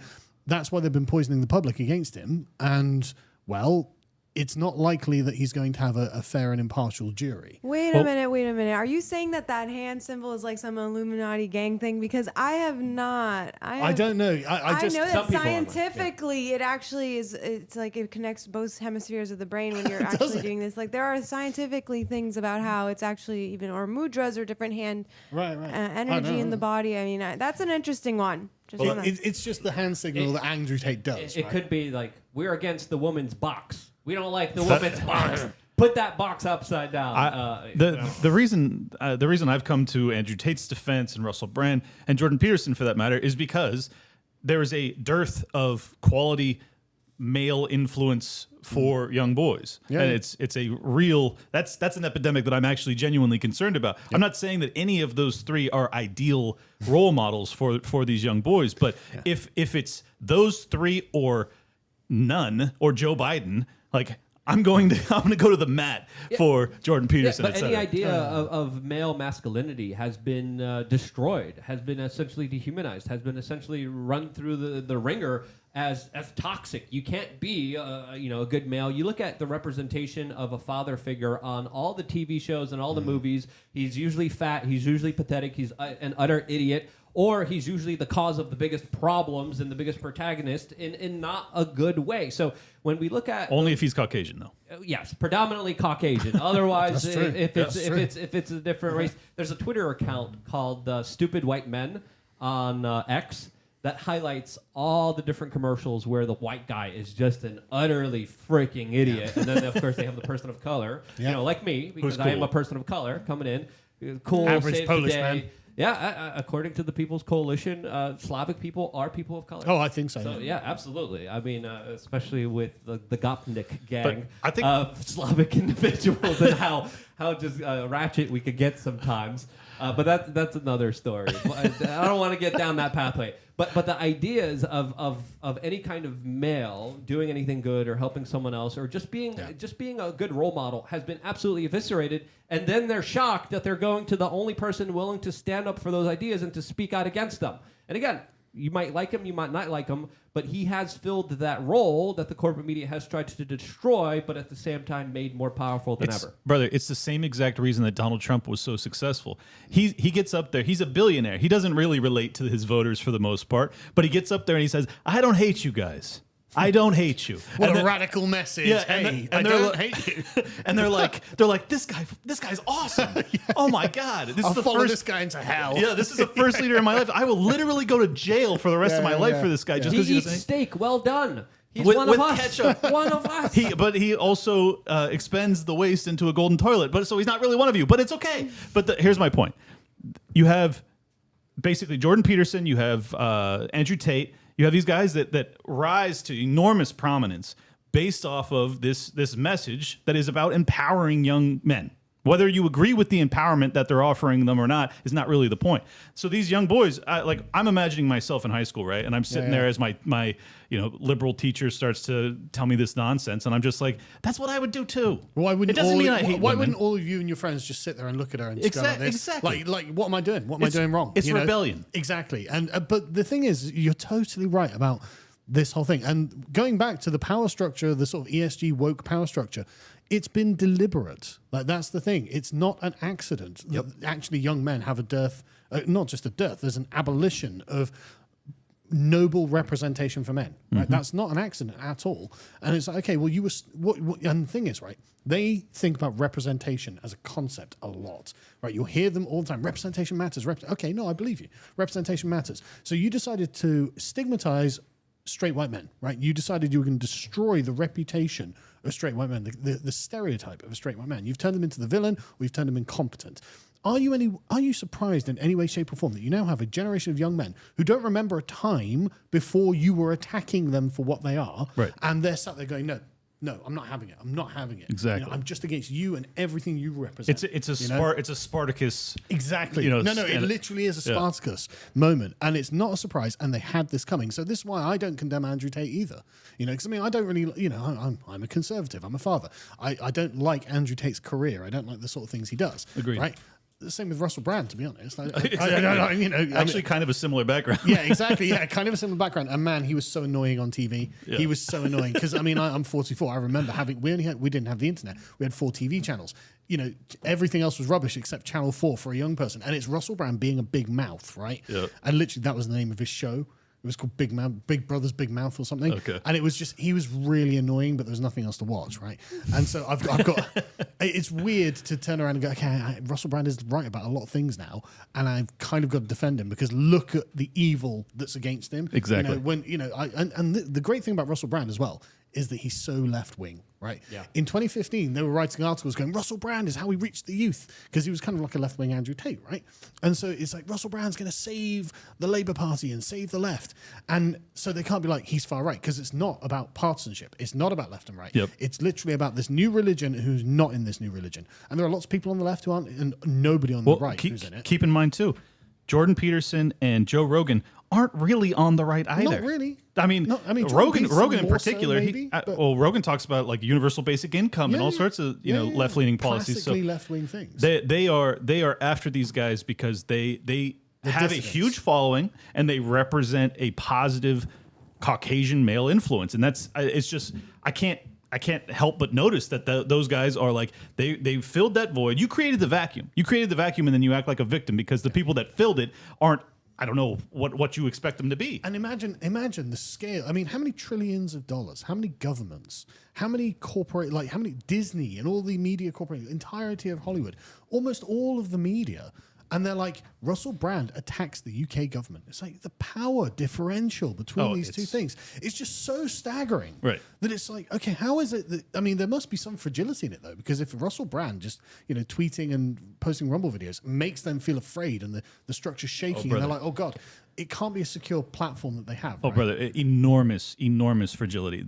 that's why they've been poisoning the public against him. And, well, it's not likely that he's going to have a fair and impartial jury. Wait a minute. Are you saying that hand symbol is like some Illuminati gang thing? Because I have not. I don't know. I just know some that people are like, scientifically it actually is. It's like it connects both hemispheres of the brain when you're actually doing this. Like there are scientifically things about how it's actually even or mudras or different hand energy in the body. I mean, that's an interesting one. Well, it's just the hand signal that Andrew Tate does. It could be like we're against the woman's box. We don't like the woman's box. Put that box upside down. The reason I've come to Andrew Tate's defense and Russell Brand and Jordan Peterson for that matter is because there is a dearth of quality male influence for young boys, and it's a real that's an epidemic that I'm actually genuinely concerned about. I'm not saying that any of those three are ideal role models for these young boys, but if it's those three or none or Joe Biden. Like I'm going to go to the mat for Jordan Peterson. But any idea of male masculinity has been destroyed, has been essentially dehumanized, has been essentially run through the ringer as toxic. You can't be a good male. You look at the representation of a father figure on all the TV shows and all the movies. He's usually fat. He's usually pathetic. He's an utter idiot. Or he's usually the cause of the biggest problems and the biggest protagonist in not a good way. So when we look at only if he's Caucasian, though. Yes, predominantly Caucasian. Otherwise, if it's a different race, there's a Twitter account called Stupid White Men on X that highlights all the different commercials where the white guy is just an utterly freaking idiot, and then of course they have the person of color, like me, because I am a person of color coming in, cool, average Polish man. Yeah, according to the People's Coalition, Slavic people are people of color. Oh, I think so. So yeah, absolutely. I mean, especially with the Gopnik gang I think of Slavic individuals and how just ratchet we could get sometimes. But that's another story. I don't want to get down that pathway. But the ideas of any kind of male doing anything good or helping someone else or just being a good role model has been absolutely eviscerated. And then they're shocked that they're going to the only person willing to stand up for those ideas and to speak out against them. And again, you might like him, you might not like him, but he has filled that role that the corporate media has tried to destroy, but at the same time made more powerful than ever. Brother, it's the same exact reason that Donald Trump was so successful. He gets up there. He's a billionaire. He doesn't really relate to his voters for the most part, but he gets up there and he says, I don't hate you guys. I don't hate you. What a radical message. Yeah, hey, and I don't hate you. And they're like, this guy's awesome. Oh my God. I'll follow this guy into hell. Yeah, this is the first leader in my life. I will literally go to jail for the rest of my life for this guy just because he eats steak. Well done. He's with one of us. Ketchup. One of us. But he also expends the waste into a golden toilet. But so he's not really one of you. But it's okay. But here's my point. You have basically Jordan Peterson. You have Andrew Tate. You have these guys that rise to enormous prominence based off of this message that is about empowering young men. Whether you agree with the empowerment that they're offering them or not is not really the point. So these young boys, I'm imagining myself in high school, right? And I'm sitting there as my liberal teacher starts to tell me this nonsense, and I'm just like, that's what I would do too. Why wouldn't why wouldn't all of you and your friends just sit there and look at her and go like this? Exactly. Like, what am I doing? What am I doing wrong? It's rebellion. Exactly. And but the thing is, you're totally right about this whole thing. And going back to the power structure, the sort of ESG woke power structure, it's been deliberate. Like, that's the thing. It's not an accident that actually young men have a dearth, not just a dearth, there's an abolition of noble representation for men. Right? Mm-hmm. That's not an accident at all. And it's like, okay, well, and the thing is, right, they think about representation as a concept a lot, right? You'll hear them all the time. Representation matters. Okay, no, I believe you. Representation matters. So you decided to stigmatize straight white men, right? You decided you were going to destroy the reputation of straight white men, the stereotype of a straight white man. You've turned them into the villain, or you've turned them incompetent. Are you surprised in any way, shape, or form that you now have a generation of young men who don't remember a time before you were attacking them for what they are, right? And they're sat there going, no, No, I'm not having it. I'm not having it. Exactly. You know, I'm just against you and everything you represent. It's a Spartacus. Exactly. You know, no, it literally is a Spartacus moment, and it's not a surprise. And they had this coming, so this is why I don't condemn Andrew Tate either. You know, because I mean, I don't really, you know, I'm a conservative. I'm a father. I don't like Andrew Tate's career. I don't like the sort of things he does. Agreed. Right. The same with Russell Brand, to be honest. You know, actually, kind of a similar background. Yeah, exactly. Yeah, kind of a similar background. And man, he was so annoying on TV. Yeah. He was so annoying because I mean, I'm 44. I remember we didn't have the internet. We had 4 TV channels. You know, everything else was rubbish except Channel 4 for a young person. And it's Russell Brand being a big mouth, right? Yeah. And literally, that was the name of his show. It was called Big Brother's Big Mouth or something. Okay. And it was just, he was really annoying, but there was nothing else to watch, right? And so I've got it's weird to turn around and go, okay, Russell Brand is right about a lot of things now, and I've kind of got to defend him because look at the evil that's against him. Exactly. You know, the great thing about Russell Brand as well is that he's so left wing, right? Yeah. In 2015, they were writing articles going, Russell Brand is how we reached the youth, because he was kind of like a left wing Andrew Tate, right? And so it's like Russell Brand's going to save the Labour Party and save the left. And so they can't be like, he's far right, because it's not about partisanship. It's not about left and right. Yep. It's literally about this new religion who's not in this new religion. And there are lots of people on the left who aren't, and nobody on the right who's in it. Keep in mind, too, Jordan Peterson and Joe Rogan aren't really on the right either. Not really. I mean, Rogan in more particular, so maybe, Rogan talks about like universal basic income and all sorts of left-leaning policies. So left-wing things. They are after these guys because they have dissidents. a huge following and they represent a positive Caucasian male influence, and it's just I can't help but notice that those guys are like they filled that void. You created the vacuum. And then you act like a victim because the people that filled it aren't. I don't know what you expect them to be. And imagine the scale. I mean, how many trillions of dollars? How many governments? How many corporate, like how many Disney and all the media corporate, entirety of Hollywood, almost all of the media. And they're like, Russell Brand attacks the UK government. It's like the power differential between these two things. It's just so staggering. Right. That it's like, okay, how is it that, I mean, there must be some fragility in it though, because if Russell Brand just, you know, tweeting and posting Rumble videos makes them feel afraid and the structure's shaking and they're like, oh God, it can't be a secure platform that they have. Oh, right? brother, enormous fragility.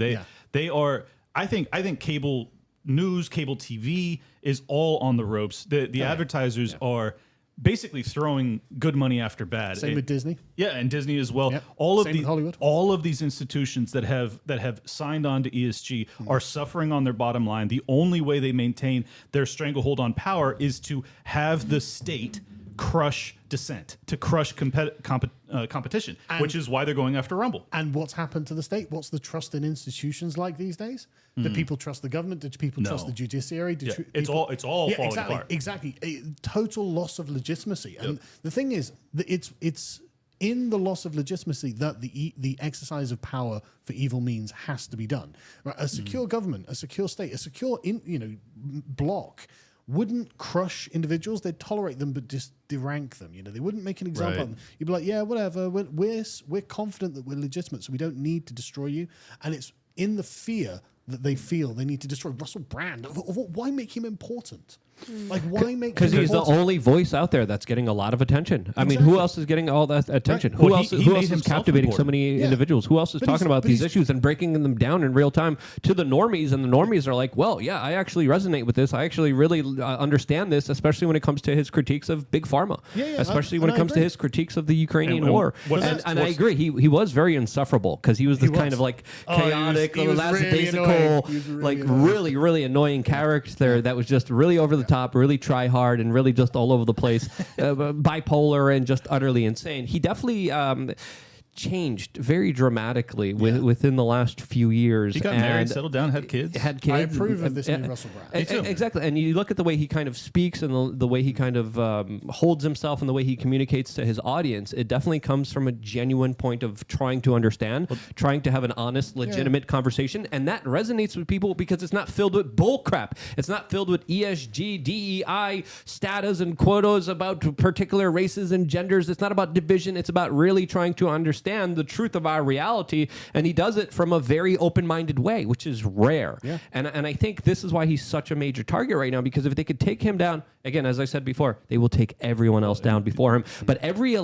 They are, I think cable news, cable TV is all on the ropes. The advertisers are basically throwing good money after bad. Same with Disney. Yeah, and Disney as well. Yep. Same with Hollywood. All of these institutions that have signed on to ESG are suffering on their bottom line. The only way they maintain their stranglehold on power is to have the state crush dissent, to crush competition, which is why they're going after Rumble. And what's happened to the state? What's the trust in institutions like these days? Do people trust the government? Do people trust the judiciary? It's all falling apart. Exactly. A total loss of legitimacy. And the thing is, that it's in the loss of legitimacy that the exercise of power for evil means has to be done. Right? A secure government, a secure state, a secure bloc wouldn't crush individuals. They'd tolerate them, but just derank them. You know, they wouldn't make an example of them. You'd be like, yeah, whatever. We're confident that we're legitimate, so we don't need to destroy you. And it's in the fear that they feel they need to destroy Russell Brand. Why make him important? Like, why make? Because he's the only voice out there that's getting a lot of attention. I mean, who else is getting all that attention? Right. Who Well, else? he Who made else is himself captivating so important. many individuals? Who else is talking about these issues and breaking them down in real time to the normies? And the normies are like, well, yeah, I actually resonate with this. I actually really understand this, especially when it comes to his critiques of big pharma. Especially when it comes to his critiques of the Ukrainian war. And I agree, he was very insufferable because he was this kind of like chaotic, lackadaisical, like really, really annoying character that was just really over the top, really try hard, and really just all over the place, bipolar and just utterly insane. He definitely changed very dramatically within the last few years. He got married, settled down, had kids. I approve of this new Russell Brand. Exactly. And you look at the way he kind of speaks and the way he kind of holds himself and the way he communicates to his audience, it definitely comes from a genuine point of trying to understand, trying to have an honest, legitimate conversation. And that resonates with people because it's not filled with bullcrap. It's not filled with ESG, DEI, status and quotas about particular races and genders. It's not about division. It's about really trying to understand the truth of our reality, and he does it from a very open-minded way, which is rare. And I think this is why he's such a major target right now, because if they could take him down, again, as I said before, they will take everyone else down before him. But every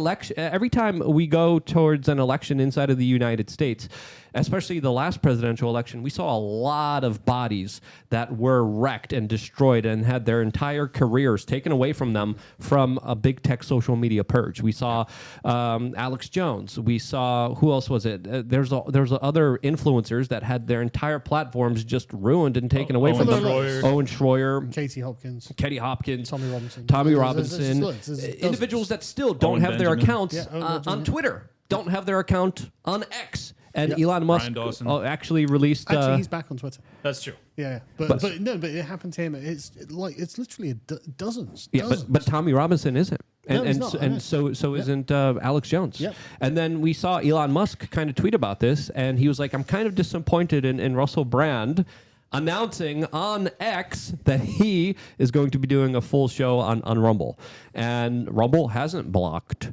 time we go towards an election inside of the United States, especially the last presidential election, we saw a lot of bodies that were wrecked and destroyed and had their entire careers taken away from them from a big tech social media purge. We saw Alex Jones. We saw, who else was it? There's other influencers that had their entire platforms just ruined and taken away from them. Owen Schroyer, Katie Hopkins, Tommy Robinson, individuals that still don't have their accounts on Twitter, don't have their account on X. And Elon Musk actually released. Actually, he's back on Twitter. That's true. Yeah, but it happened to him. It's literally dozens. Yeah, but Tommy Robinson isn't, and so Yep. isn't Alex Jones. Yep. And then we saw Elon Musk kind of tweet about this, and he was like, "I'm kind of disappointed in Russell Brand." Announcing on X that he is going to be doing a full show on Rumble. And Rumble hasn't blocked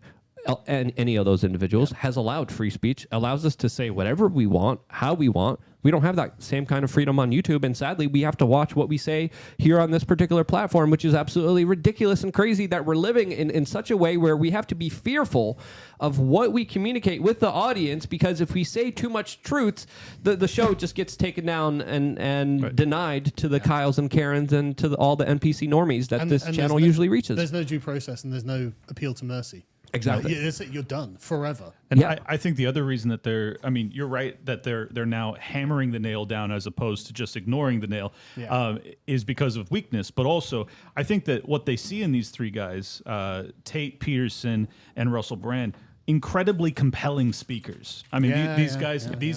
any of those individuals, has allowed free speech, allows us to say whatever we want, how we want. We don't have that same kind of freedom on YouTube, and sadly, we have to watch what we say here on this particular platform, which is absolutely ridiculous and crazy that we're living in such a way where we have to be fearful of what we communicate with the audience, because if we say too much truths, the show just gets taken down and denied to the Kyles and Karens and to all the NPC normies that this channel usually reaches. There's no due process and there's no appeal to mercy. Exactly. You're done forever. And I think the other reason that you're right that they're now hammering the nail down as opposed to just ignoring the nail is because of weakness. But also, I think that what they see in these three guys, Tate, Peterson, and Russell Brand, incredibly compelling speakers. I mean, these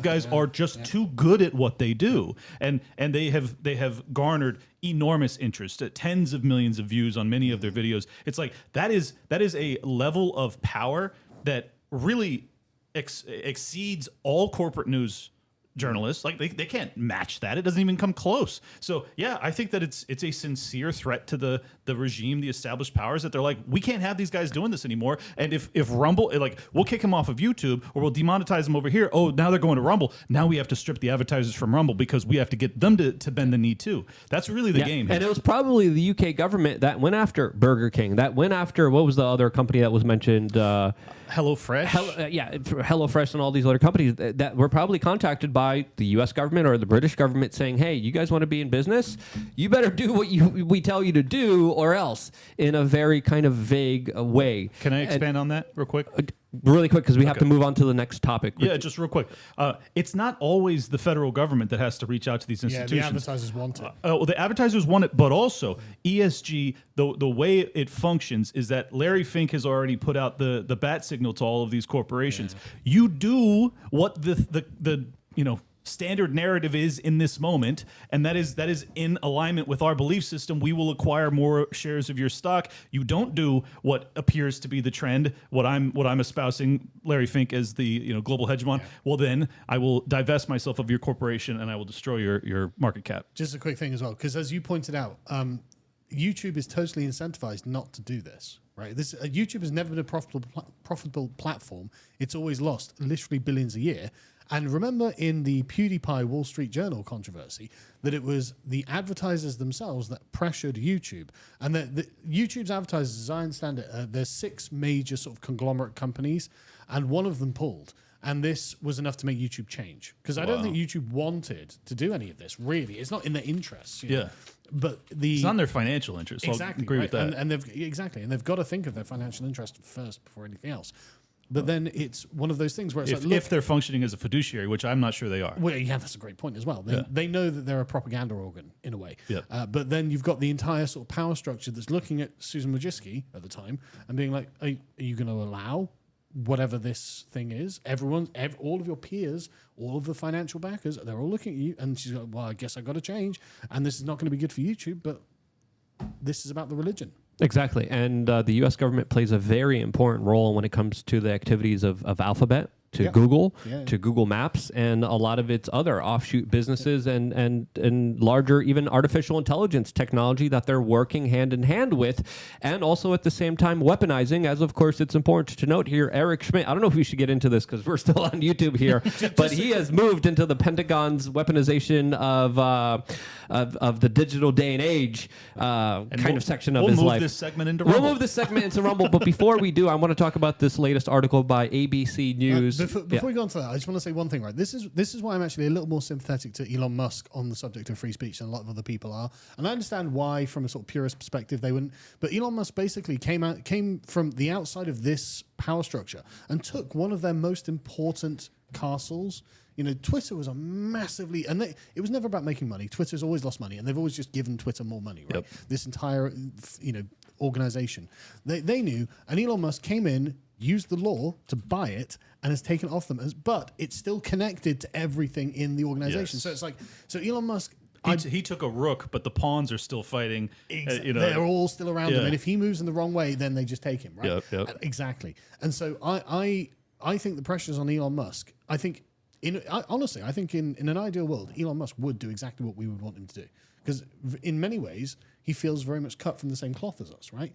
guys are just too good at what they do, and they have garnered enormous interest, tens of millions of views on many of their videos. It's like that is a level of power that really exceeds all corporate news journalists. Like they can't match that. It doesn't even come close. So yeah, I think that it's a sincere threat to the regime, the established powers, that they're like, we can't have these guys doing this anymore. And if Rumble, like, we'll kick him off of YouTube or we'll demonetize them over here. Oh, now they're going to Rumble. Now we have to strip the advertisers from Rumble because we have to get them to bend the knee too. That's really the game. And it was probably the UK government that went after Burger King, that went after, what was the other company that was mentioned? HelloFresh. HelloFresh and all these other companies that were probably contacted by the U.S. government or the British government saying, hey, you guys want to be in business? You better do what we tell you to do or else, in a very kind of vague way. Can I expand on that real quick? Really quick, because we have to move on to the next topic. Yeah, just real quick. It's not always the federal government that has to reach out to these institutions. Yeah, the advertisers want it. The advertisers want it, but also ESG, the way it functions is that Larry Fink has already put out the bat signal to all of these corporations. Yeah. You do what the standard narrative is in this moment, and that is in alignment with our belief system. We will acquire more shares of your stock. You don't do what appears to be the trend, what I'm espousing, Larry Fink, as the global hegemon. Yeah. Well, then I will divest myself of your corporation and I will destroy your market cap. Just a quick thing as well, because as you pointed out, YouTube is totally incentivized not to do this. Right, YouTube has never been a profitable platform. It's always lost literally billions a year. And remember in the PewDiePie Wall Street Journal controversy that it was the advertisers themselves that pressured YouTube. And the YouTube's advertisers, as I understand it, there's 6 major sort of conglomerate companies, and one of them pulled. And this was enough to make YouTube change. Because I don't think YouTube wanted to do any of this, really. It's not in their interests. Yeah. But it's not in their financial interest. Exactly. I'll agree with that. And they've got to think of their financial interest first before anything else. But then it's one of those things where it's if they're functioning as a fiduciary, which I'm not sure they are. Well, yeah, that's a great point as well. They know that they're a propaganda organ in a way. Yeah. But then you've got the entire sort of power structure that's looking at Susan Wojcicki at the time and being like, are you going to allow whatever this thing is? All of your peers, all of the financial backers, they're all looking at you. And she's like, well, I guess I've got to change. And this is not going to be good for YouTube, but this is about the religion. Exactly. And the U.S. government plays a very important role when it comes to the activities of Alphabet, to Google, to Google Maps, and a lot of its other offshoot businesses and larger even artificial intelligence technology that they're working hand in hand with, and also at the same time weaponizing, as of course it's important to note here, Eric Schmidt, I don't know if we should get into this because we're still on YouTube here, but he has moved into the Pentagon's weaponization of the digital day and age kind of section of his life. We'll move this segment into Rumble. We'll move this segment into Rumble, but before we do, I want to talk about this latest article by ABC News. before we go on to that, I just want to say one thing, right? This is why I'm actually a little more sympathetic to Elon Musk on the subject of free speech than a lot of other people are. And I understand why, from a sort of purist perspective, they wouldn't. But Elon Musk basically came from the outside of this power structure and took one of their most important castles. You know, Twitter was a massively, and it was never about making money. Twitter's always lost money, and they've always just given Twitter more money, right? Yep. This entire, organization. They knew, and Elon Musk came in, used the law to buy it, and has taken it off them. But it's still connected to everything in the organization. Yes. So it's like, Elon Musk. He took a rook, but the pawns are still fighting. They're all still around him, and if he moves in the wrong way, then they just take him, right? Yep. Exactly. And so I think the pressure's on Elon Musk. I think. Honestly, I think in an ideal world, Elon Musk would do exactly what we would want him to do. Because in many ways, he feels very much cut from the same cloth as us, right?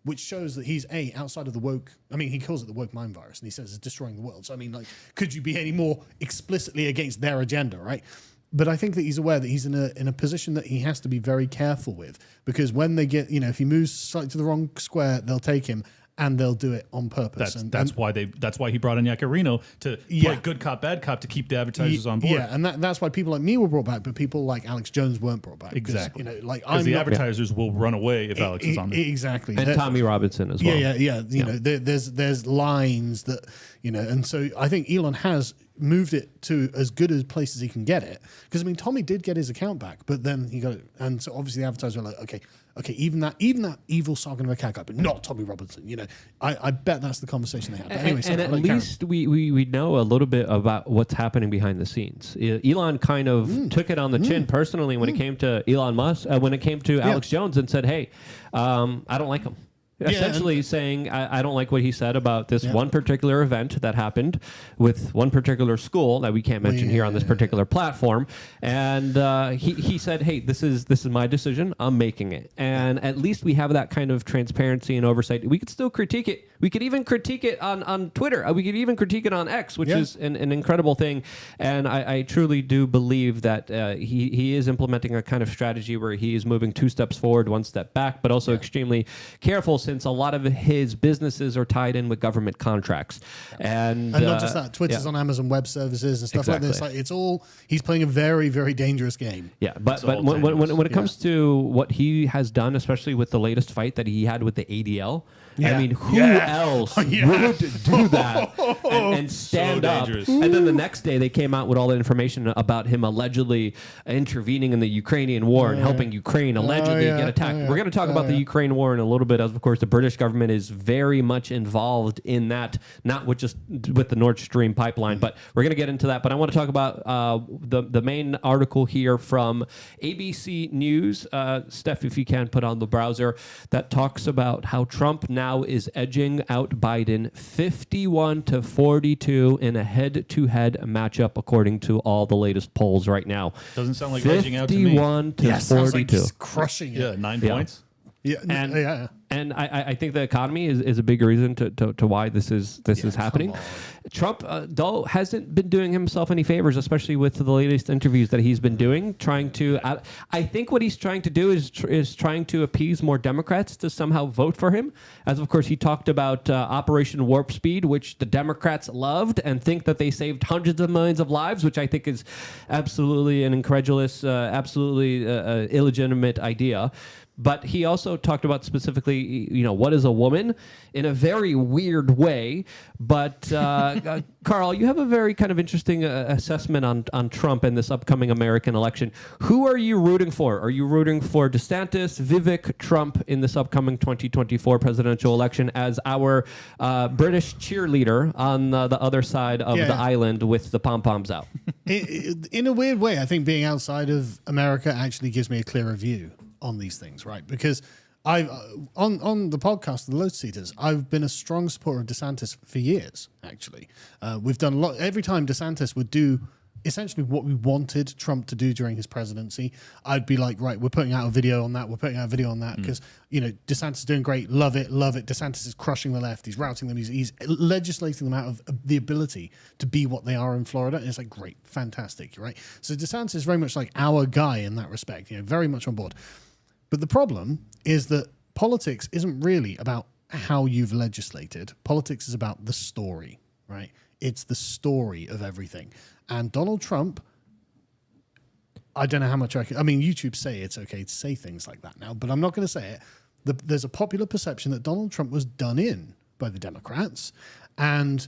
Which shows that he's, outside of the woke... I mean, he calls it the woke mind virus, and he says it's destroying the world. So, I mean, like, could you be any more explicitly against their agenda, right? But I think that he's aware that he's in a position that he has to be very careful with. Because when they get... if he moves slightly to the wrong square, they'll take him. And they'll do it on purpose. That's why he brought in Yacarino to play good cop, bad cop to keep the advertisers on board. Yeah, and that's why people like me were brought back, but people like Alex Jones weren't brought back. Exactly. Because the advertisers will run away if Alex is on there. Exactly. And Tommy Robinson as well. Yeah. There's lines that, and so I think Elon has moved it to as good a place as he can get it. Because, I mean, Tommy did get his account back, but then he got it. And so obviously the advertisers were like, okay, even that evil Sargon of Akkad guy, but not Tommy Robinson. I bet that's the conversation they had. But anyway, and at least we know a little bit about what's happening behind the scenes. Elon kind of took it on the chin personally when it came to Elon Musk, when it came to Alex Jones, and said, hey, I don't like him. Essentially saying, I don't like what he said about this one particular event that happened with one particular school that we can't mention here on this particular platform. And he said, hey, this is my decision. I'm making it. And at least we have that kind of transparency and oversight. We could still critique it. We could even critique it on Twitter. We could even critique it on X, which is an incredible thing. And I truly do believe that he is implementing a kind of strategy where he is moving 2 steps forward, 1 step back, but also extremely careful, since a lot of his businesses are tied in with government contracts. And not just that, Twitter's on Amazon Web Services and stuff like this. Like, it's all, he's playing a very, very dangerous game. Yeah, but when it comes to what he has done, especially with the latest fight that he had with the ADL, I mean, who else would do that and stand up? And then the next day they came out with all the information about him allegedly intervening in the Ukrainian war and helping Ukraine allegedly get attacked. We're going to talk about the Ukraine war in a little bit, as of course the British government is very much involved in that, not with the Nord Stream pipeline, but we're going to get into that. But I want to talk about the main article here from ABC News. Steph, if you can put on the browser, that talks about how Trump now is edging out Biden 51-42 in a head-to-head matchup, according to all the latest polls right now. Doesn't sound like edging out to me. 51-42. Sounds like he's crushing it. Yeah, 9 points. Yeah, and I think the economy is a big reason to why this is happening. Trump, though, hasn't been doing himself any favors, especially with the latest interviews that he's been doing. I think what he's trying to do is trying to appease more Democrats to somehow vote for him. As of course he talked about Operation Warp Speed, which the Democrats loved and think that they saved hundreds of millions of lives, which I think is absolutely an incredulous, absolutely illegitimate idea. But he also talked about specifically, what is a woman in a very weird way. But Carl, you have a very kind of interesting assessment on Trump and this upcoming American election. Who are you rooting for? Are you rooting for DeSantis, Vivek, Trump in this upcoming 2024 presidential election as our British cheerleader on the other side of the island with the pom-poms out? In a weird way, I think being outside of America actually gives me a clearer view on these things, right? Because I on the podcast, the Lotus Eaters, I've been a strong supporter of DeSantis for years, actually. We've done a lot. Every time DeSantis would do essentially what we wanted Trump to do during his presidency, I'd be like, right, we're putting out a video on that, because, DeSantis is doing great, love it. DeSantis is crushing the left, he's routing them, he's legislating them out of the ability to be what they are in Florida. And it's like, great, fantastic, right? So DeSantis is very much like our guy in that respect, very much on board. But the problem is that politics isn't really about how you've legislated. Politics is about the story, right? It's the story of everything. And Donald Trump, I don't know how much I mean, YouTube say it's okay to say things like that now, but I'm not going to say it. There's a popular perception that Donald Trump was done in by the Democrats. And,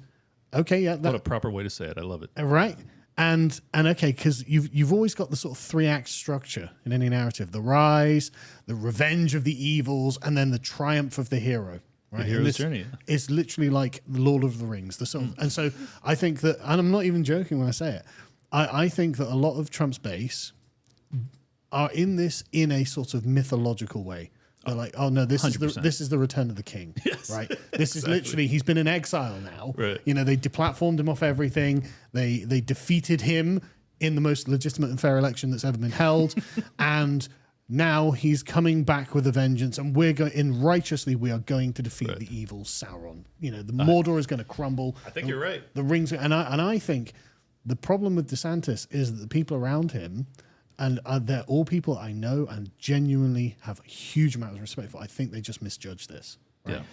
okay, yeah. What a proper way to say it. I love it. Right. And okay, because you've always got the sort of 3-act structure in any narrative: the rise, the revenge of the evils, and then the triumph of the hero. Right? The hero's journey. It's literally like the Lord of the Rings. And so I think that, and I'm not even joking when I say it, I think that a lot of Trump's base are in this in a sort of mythological way. They're like, oh no, this is the return of the king, yes, right? This is literally, he's been in exile now. Right. You know, they deplatformed him off everything. They defeated him in the most legitimate and fair election that's ever been held, and now he's coming back with a vengeance. And we are going to defeat the evil Sauron. You know, the Mordor is going to crumble. I think you're right. The rings, and I think the problem with DeSantis is that the people around him. And they're all people I know and genuinely have a huge amount of respect for. I think they just misjudged this. Right? Yeah.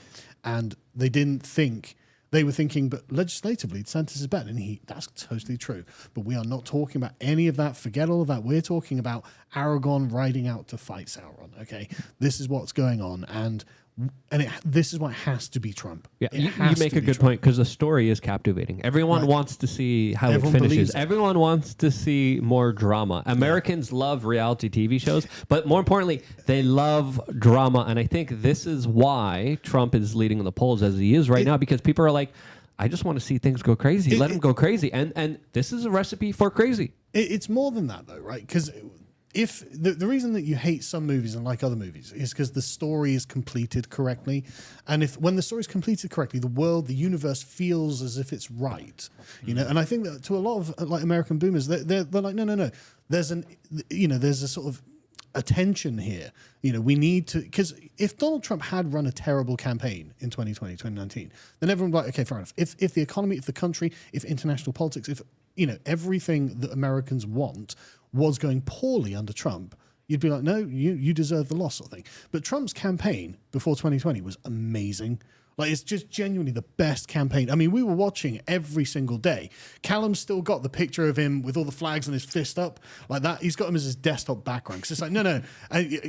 And they didn't think, they were thinking, but legislatively, DeSantis is better. And that's totally true. But we are not talking about any of that. Forget all of that. We're talking about Aragorn riding out to fight Sauron. Okay. This is what's going on. And this is what has to be Trump. Yeah, you make a good point, because the story is captivating. Everyone wants to see how it finishes. Everyone wants to see more drama. Americans love reality TV shows, but more importantly, they love drama. And I think this is why Trump is leading in the polls as he is right now, because people are like, I just want to see things go crazy. Let him go crazy. And this is a recipe for crazy. It's more than that, though, right? Because if the reason that you hate some movies and like other movies is because the story is completed correctly, and when the story is completed correctly, the universe feels as if it's right, you know. And I think that to a lot of like American boomers, they're like, no. There's a sort of a tension here. You know, we need to, because if Donald Trump had run a terrible campaign in 2020, 2019, then everyone would be like, okay, fair enough. If the economy, if the country, if international politics, if everything that Americans want was going poorly under Trump, you'd be like, no, you deserve the loss, sort of thing. But Trump's campaign before 2020 was amazing. Like, it's just genuinely the best campaign. I mean, we were watching every single day. Callum's still got the picture of him with all the flags and his fist up like that. He's got him as his desktop background. Because it's like, no.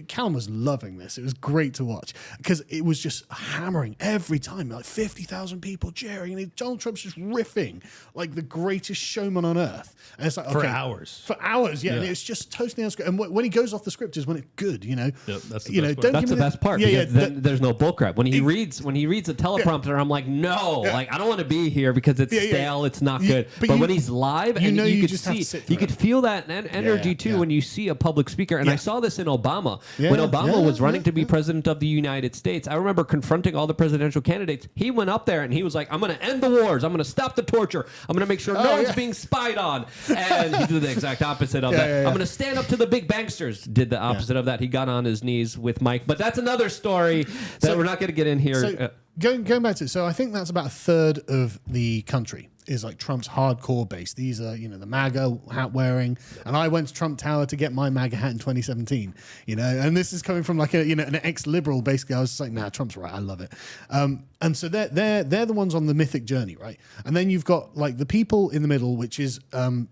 Callum was loving this. It was great to watch because it was just hammering every time. Like 50,000 people cheering. And Donald Trump's just riffing like the greatest showman on earth. And it's like, for hours. For hours, yeah. And it's just totally unscripted. And when he goes off the script is when it's good, you know. Yep, that's the best part. That's the best part. Yeah, there's no bullcrap. When he reads a teleprompter, I'm like, no, like I don't want to be here because it's stale, it's not good. But when he's live, and you could feel that energy too when you see a public speaker. And I saw this in Obama when Obama was running to be president of the United States. I remember confronting all the presidential candidates. He went up there and he was like, I'm going to end the wars. I'm going to stop the torture. I'm going to make sure no one's being spied on. And he did the exact opposite of that. I'm going to stand up to the big banksters. Did the opposite of that. He got on his knees with Mike. But that's another story that we're not going to get in here. So, going back to it, so I think that's about a third of the country is like Trump's hardcore base. These are, the MAGA hat wearing, and I went to Trump Tower to get my MAGA hat in 2017, and this is coming from like an ex-liberal. Basically, I was just like, nah, Trump's right, I love it. And so they're the ones on the mythic journey, right? And then you've got like the people in the middle, which is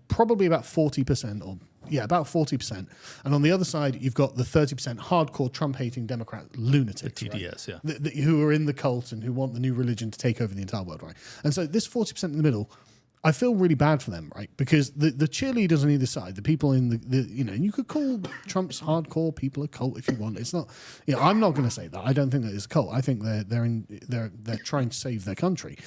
probably about 40% or. Yeah, about 40%. And on the other side, you've got the 30% hardcore Trump-hating Democrat lunatics. The TTS, right? Who are in the cult and who want the new religion to take over the entire world, right? And so this 40% in the middle, I feel really bad for them, right? Because the cheerleaders on either side, the people in and you could call Trump's hardcore people a cult if you want. It's not, I'm not going to say that. I don't think that it's a cult. I think they're trying to save their country.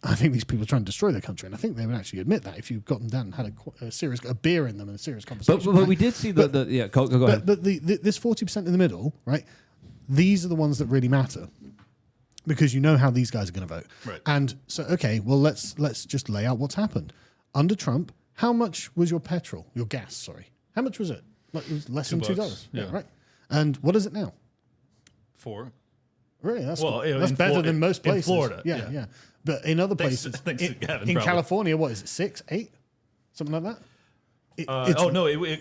I think these people are trying to destroy their country, and I think they would actually admit that if you got them down and had a beer in them and a serious conversation. But we did see go ahead. But this 40% in the middle, right? These are the ones that really matter because you know how these guys are going to vote. Right. And so, okay, well, let's just lay out what's happened under Trump. How much was your gas? Sorry, how much was it? Like, it was less than $2. Yeah, right. And what is it now? $4. Really? That's better than most places. In Florida. Yeah. But in other places, in California, what is it, 6, 8? Something like that?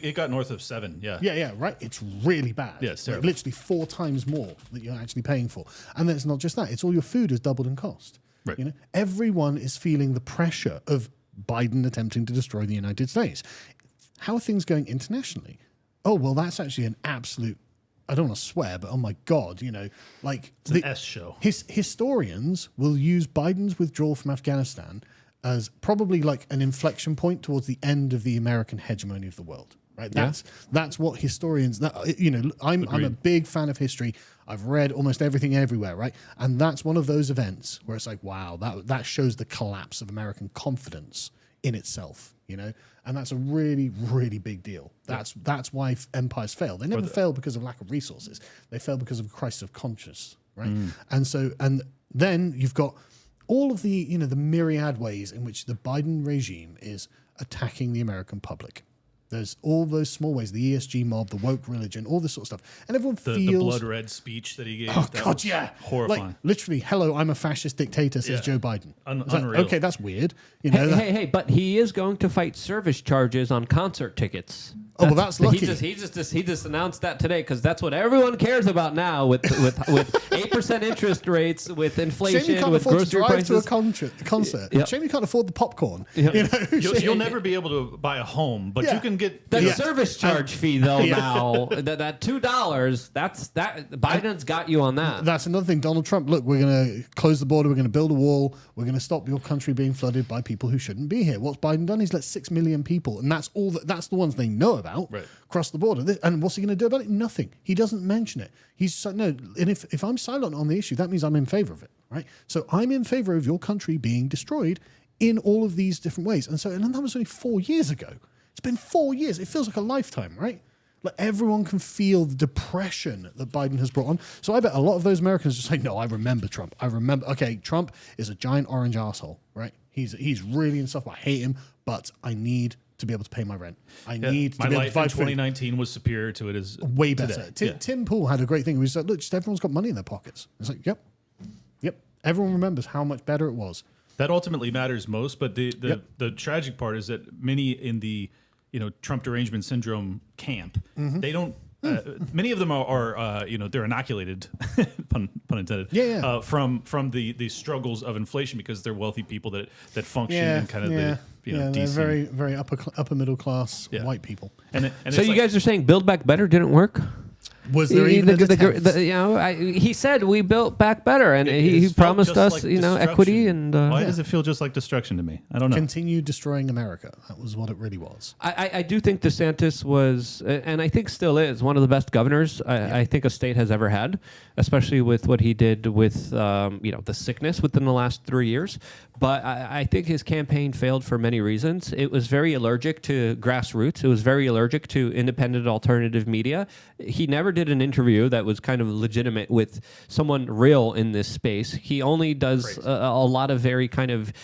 It got north of 7, yeah. Yeah, right. It's really bad. Yeah, it's terrible. Like literally 4 times more that you're actually paying for. And then it's not just that. It's all your food has doubled in cost. Right. You know, everyone is feeling the pressure of Biden attempting to destroy the United States. How are things going internationally? Oh, well, that's actually an absolute, I don't want to swear, but oh my God, you know, like it's an S show. Historians will use Biden's withdrawal from Afghanistan as probably like an inflection point towards the end of the American hegemony of the world. Right, that's what historians. You know, I'm a big fan of history. I've read almost everything everywhere, right? And that's one of those events where it's like, wow, that shows the collapse of American confidence in itself. You know, and that's a really, really big deal. That's why empires fail. They never fail because of lack of resources. They fail because of a crisis of conscience, right? And then you've got all of the the myriad ways in which the Biden regime is attacking the American public. There's all those small ways, the ESG mob, the woke religion, all this sort of stuff. And everyone feels... The blood red speech that he gave. Oh, God, yeah. Horrifying. Like, literally, hello, I'm a fascist dictator, says Joe Biden. Unreal. Like, okay, that's weird. You know, hey, but he is going to fight service charges on concert tickets. That's lucky. He just announced that today because that's what everyone cares about now with 8% interest rates, with inflation, Shame you can't with afford grocery to drive prices. to a concert. Yep. Shame you can't afford the popcorn. Yep. You know, You'll never be able to buy a home, but you can get the service charge fee though. Now that $2, that's Biden's got you on that. That's another thing. Donald Trump. Look, we're going to close the border. We're going to build a wall. We're going to stop your country being flooded by people who shouldn't be here. What's Biden done? He's let 6 million people, and that's all. That's the ones they know about. Cross the border. And what's he going to do about it? Nothing. He doesn't mention it. He's no. And if I'm silent on the issue, that means I'm in favor of it, right? So I'm in favor of your country being destroyed in all of these different ways. And that was only 4 years ago. It's been 4 years. It feels like a lifetime, right? Like everyone can feel the depression that Biden has brought on. So I bet a lot of those Americans just say, no, I remember Trump. I remember. Okay, Trump is a giant orange asshole, right? He's really insufferable. I hate him, but I need to be able to pay my rent. I need to my be able life to in buy 2019 was superior to it as way better. today. Tim Pool had a great thing. He said, "Look, just everyone's got money in their pockets." It's like, yep. Everyone remembers how much better it was. That ultimately matters most. But the tragic part is that many in the Trump derangement syndrome camp, they don't. Many of them are they're inoculated, pun intended, from the struggles of inflation because they're wealthy people that function in kind of the they're DC. very very upper middle class white people. And so you guys are saying Build Back Better didn't work? Was there even an attempt? He said we built back better, and he promised us, equity. And why does it feel just like destruction to me? I don't know. Continue destroying America. That was what it really was. I do think DeSantis was, and I think still is, one of the best governors I think a state has ever had, especially with what he did with the sickness within the last 3 years. But I think his campaign failed for many reasons. It was very allergic to grassroots. It was very allergic to independent alternative media. He never did an interview that was kind of legitimate with someone real in this space. He only does a lot of very kind of...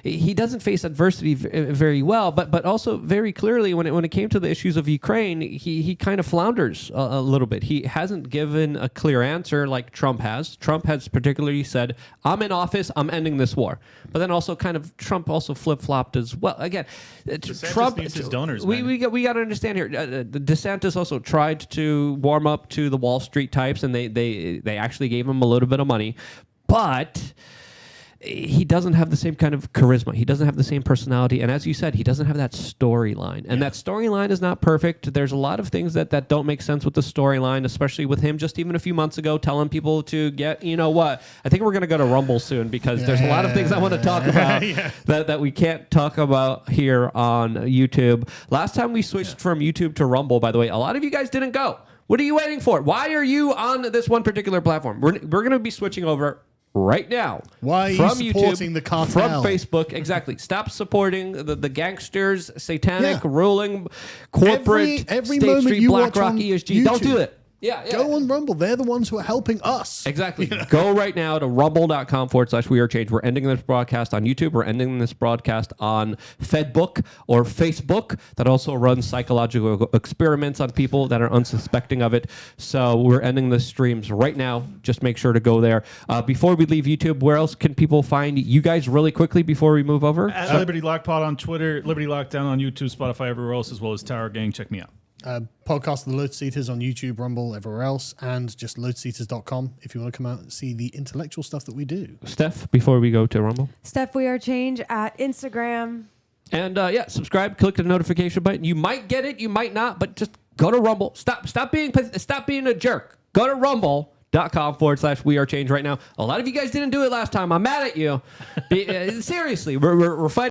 He doesn't face adversity very well, but also very clearly when it came to the issues of Ukraine, he kind of flounders a little bit. He hasn't given a clear answer like Trump has. Trump has particularly said, I'm in office, I'm ending this war. But then also kind of Trump also flip-flopped as well. Again, Trump needs his donors, we got to understand here. DeSantis also tried to warm up to the Wall Street types, and they actually gave him a little bit of money. But he doesn't have the same kind of charisma. He doesn't have the same personality. And as you said, he doesn't have that storyline. And that storyline is not perfect. There's a lot of things that don't make sense with the storyline, especially with him just even a few months ago telling people to get, you know what, I think we're going to go to Rumble soon because there's a lot of things I want to talk about that we can't talk about here on YouTube. Last time we switched from YouTube to Rumble, by the way, a lot of you guys didn't go. What are you waiting for? Why are you on this one particular platform? We're going to be switching over right now. Why from are you supporting YouTube, the cartel? From Facebook, exactly. Stop supporting the gangsters, satanic, ruling, corporate, every State moment Street, you BlackRock, watch on ESG. YouTube. Don't do it. Go on Rumble. They're the ones who are helping us. Exactly. Go right now to rumble.com/wearechange. We're ending this broadcast on YouTube. We're ending this broadcast on Fedbook or Facebook that also runs psychological experiments on people that are unsuspecting of it. So we're ending the streams right now. Just make sure to go there. Before we leave YouTube, where else can people find you guys really quickly before we move over? At Liberty Lockpod on Twitter, Liberty Lockdown on YouTube, Spotify, everywhere else, as well as Tower Gang. Check me out. podcast of the Lotus Eaters on YouTube, Rumble, everywhere else, and just lotuseaters.com if you want to come out and see the intellectual stuff that we do. Steph, before we go to Rumble. Steph, we are change at Instagram. And subscribe, click the notification button. You might get it, you might not, but just go to Rumble. Stop being a jerk. Go to rumble.com/we are change right now. A lot of you guys didn't do it last time. I'm mad at you. Seriously, we're fighting.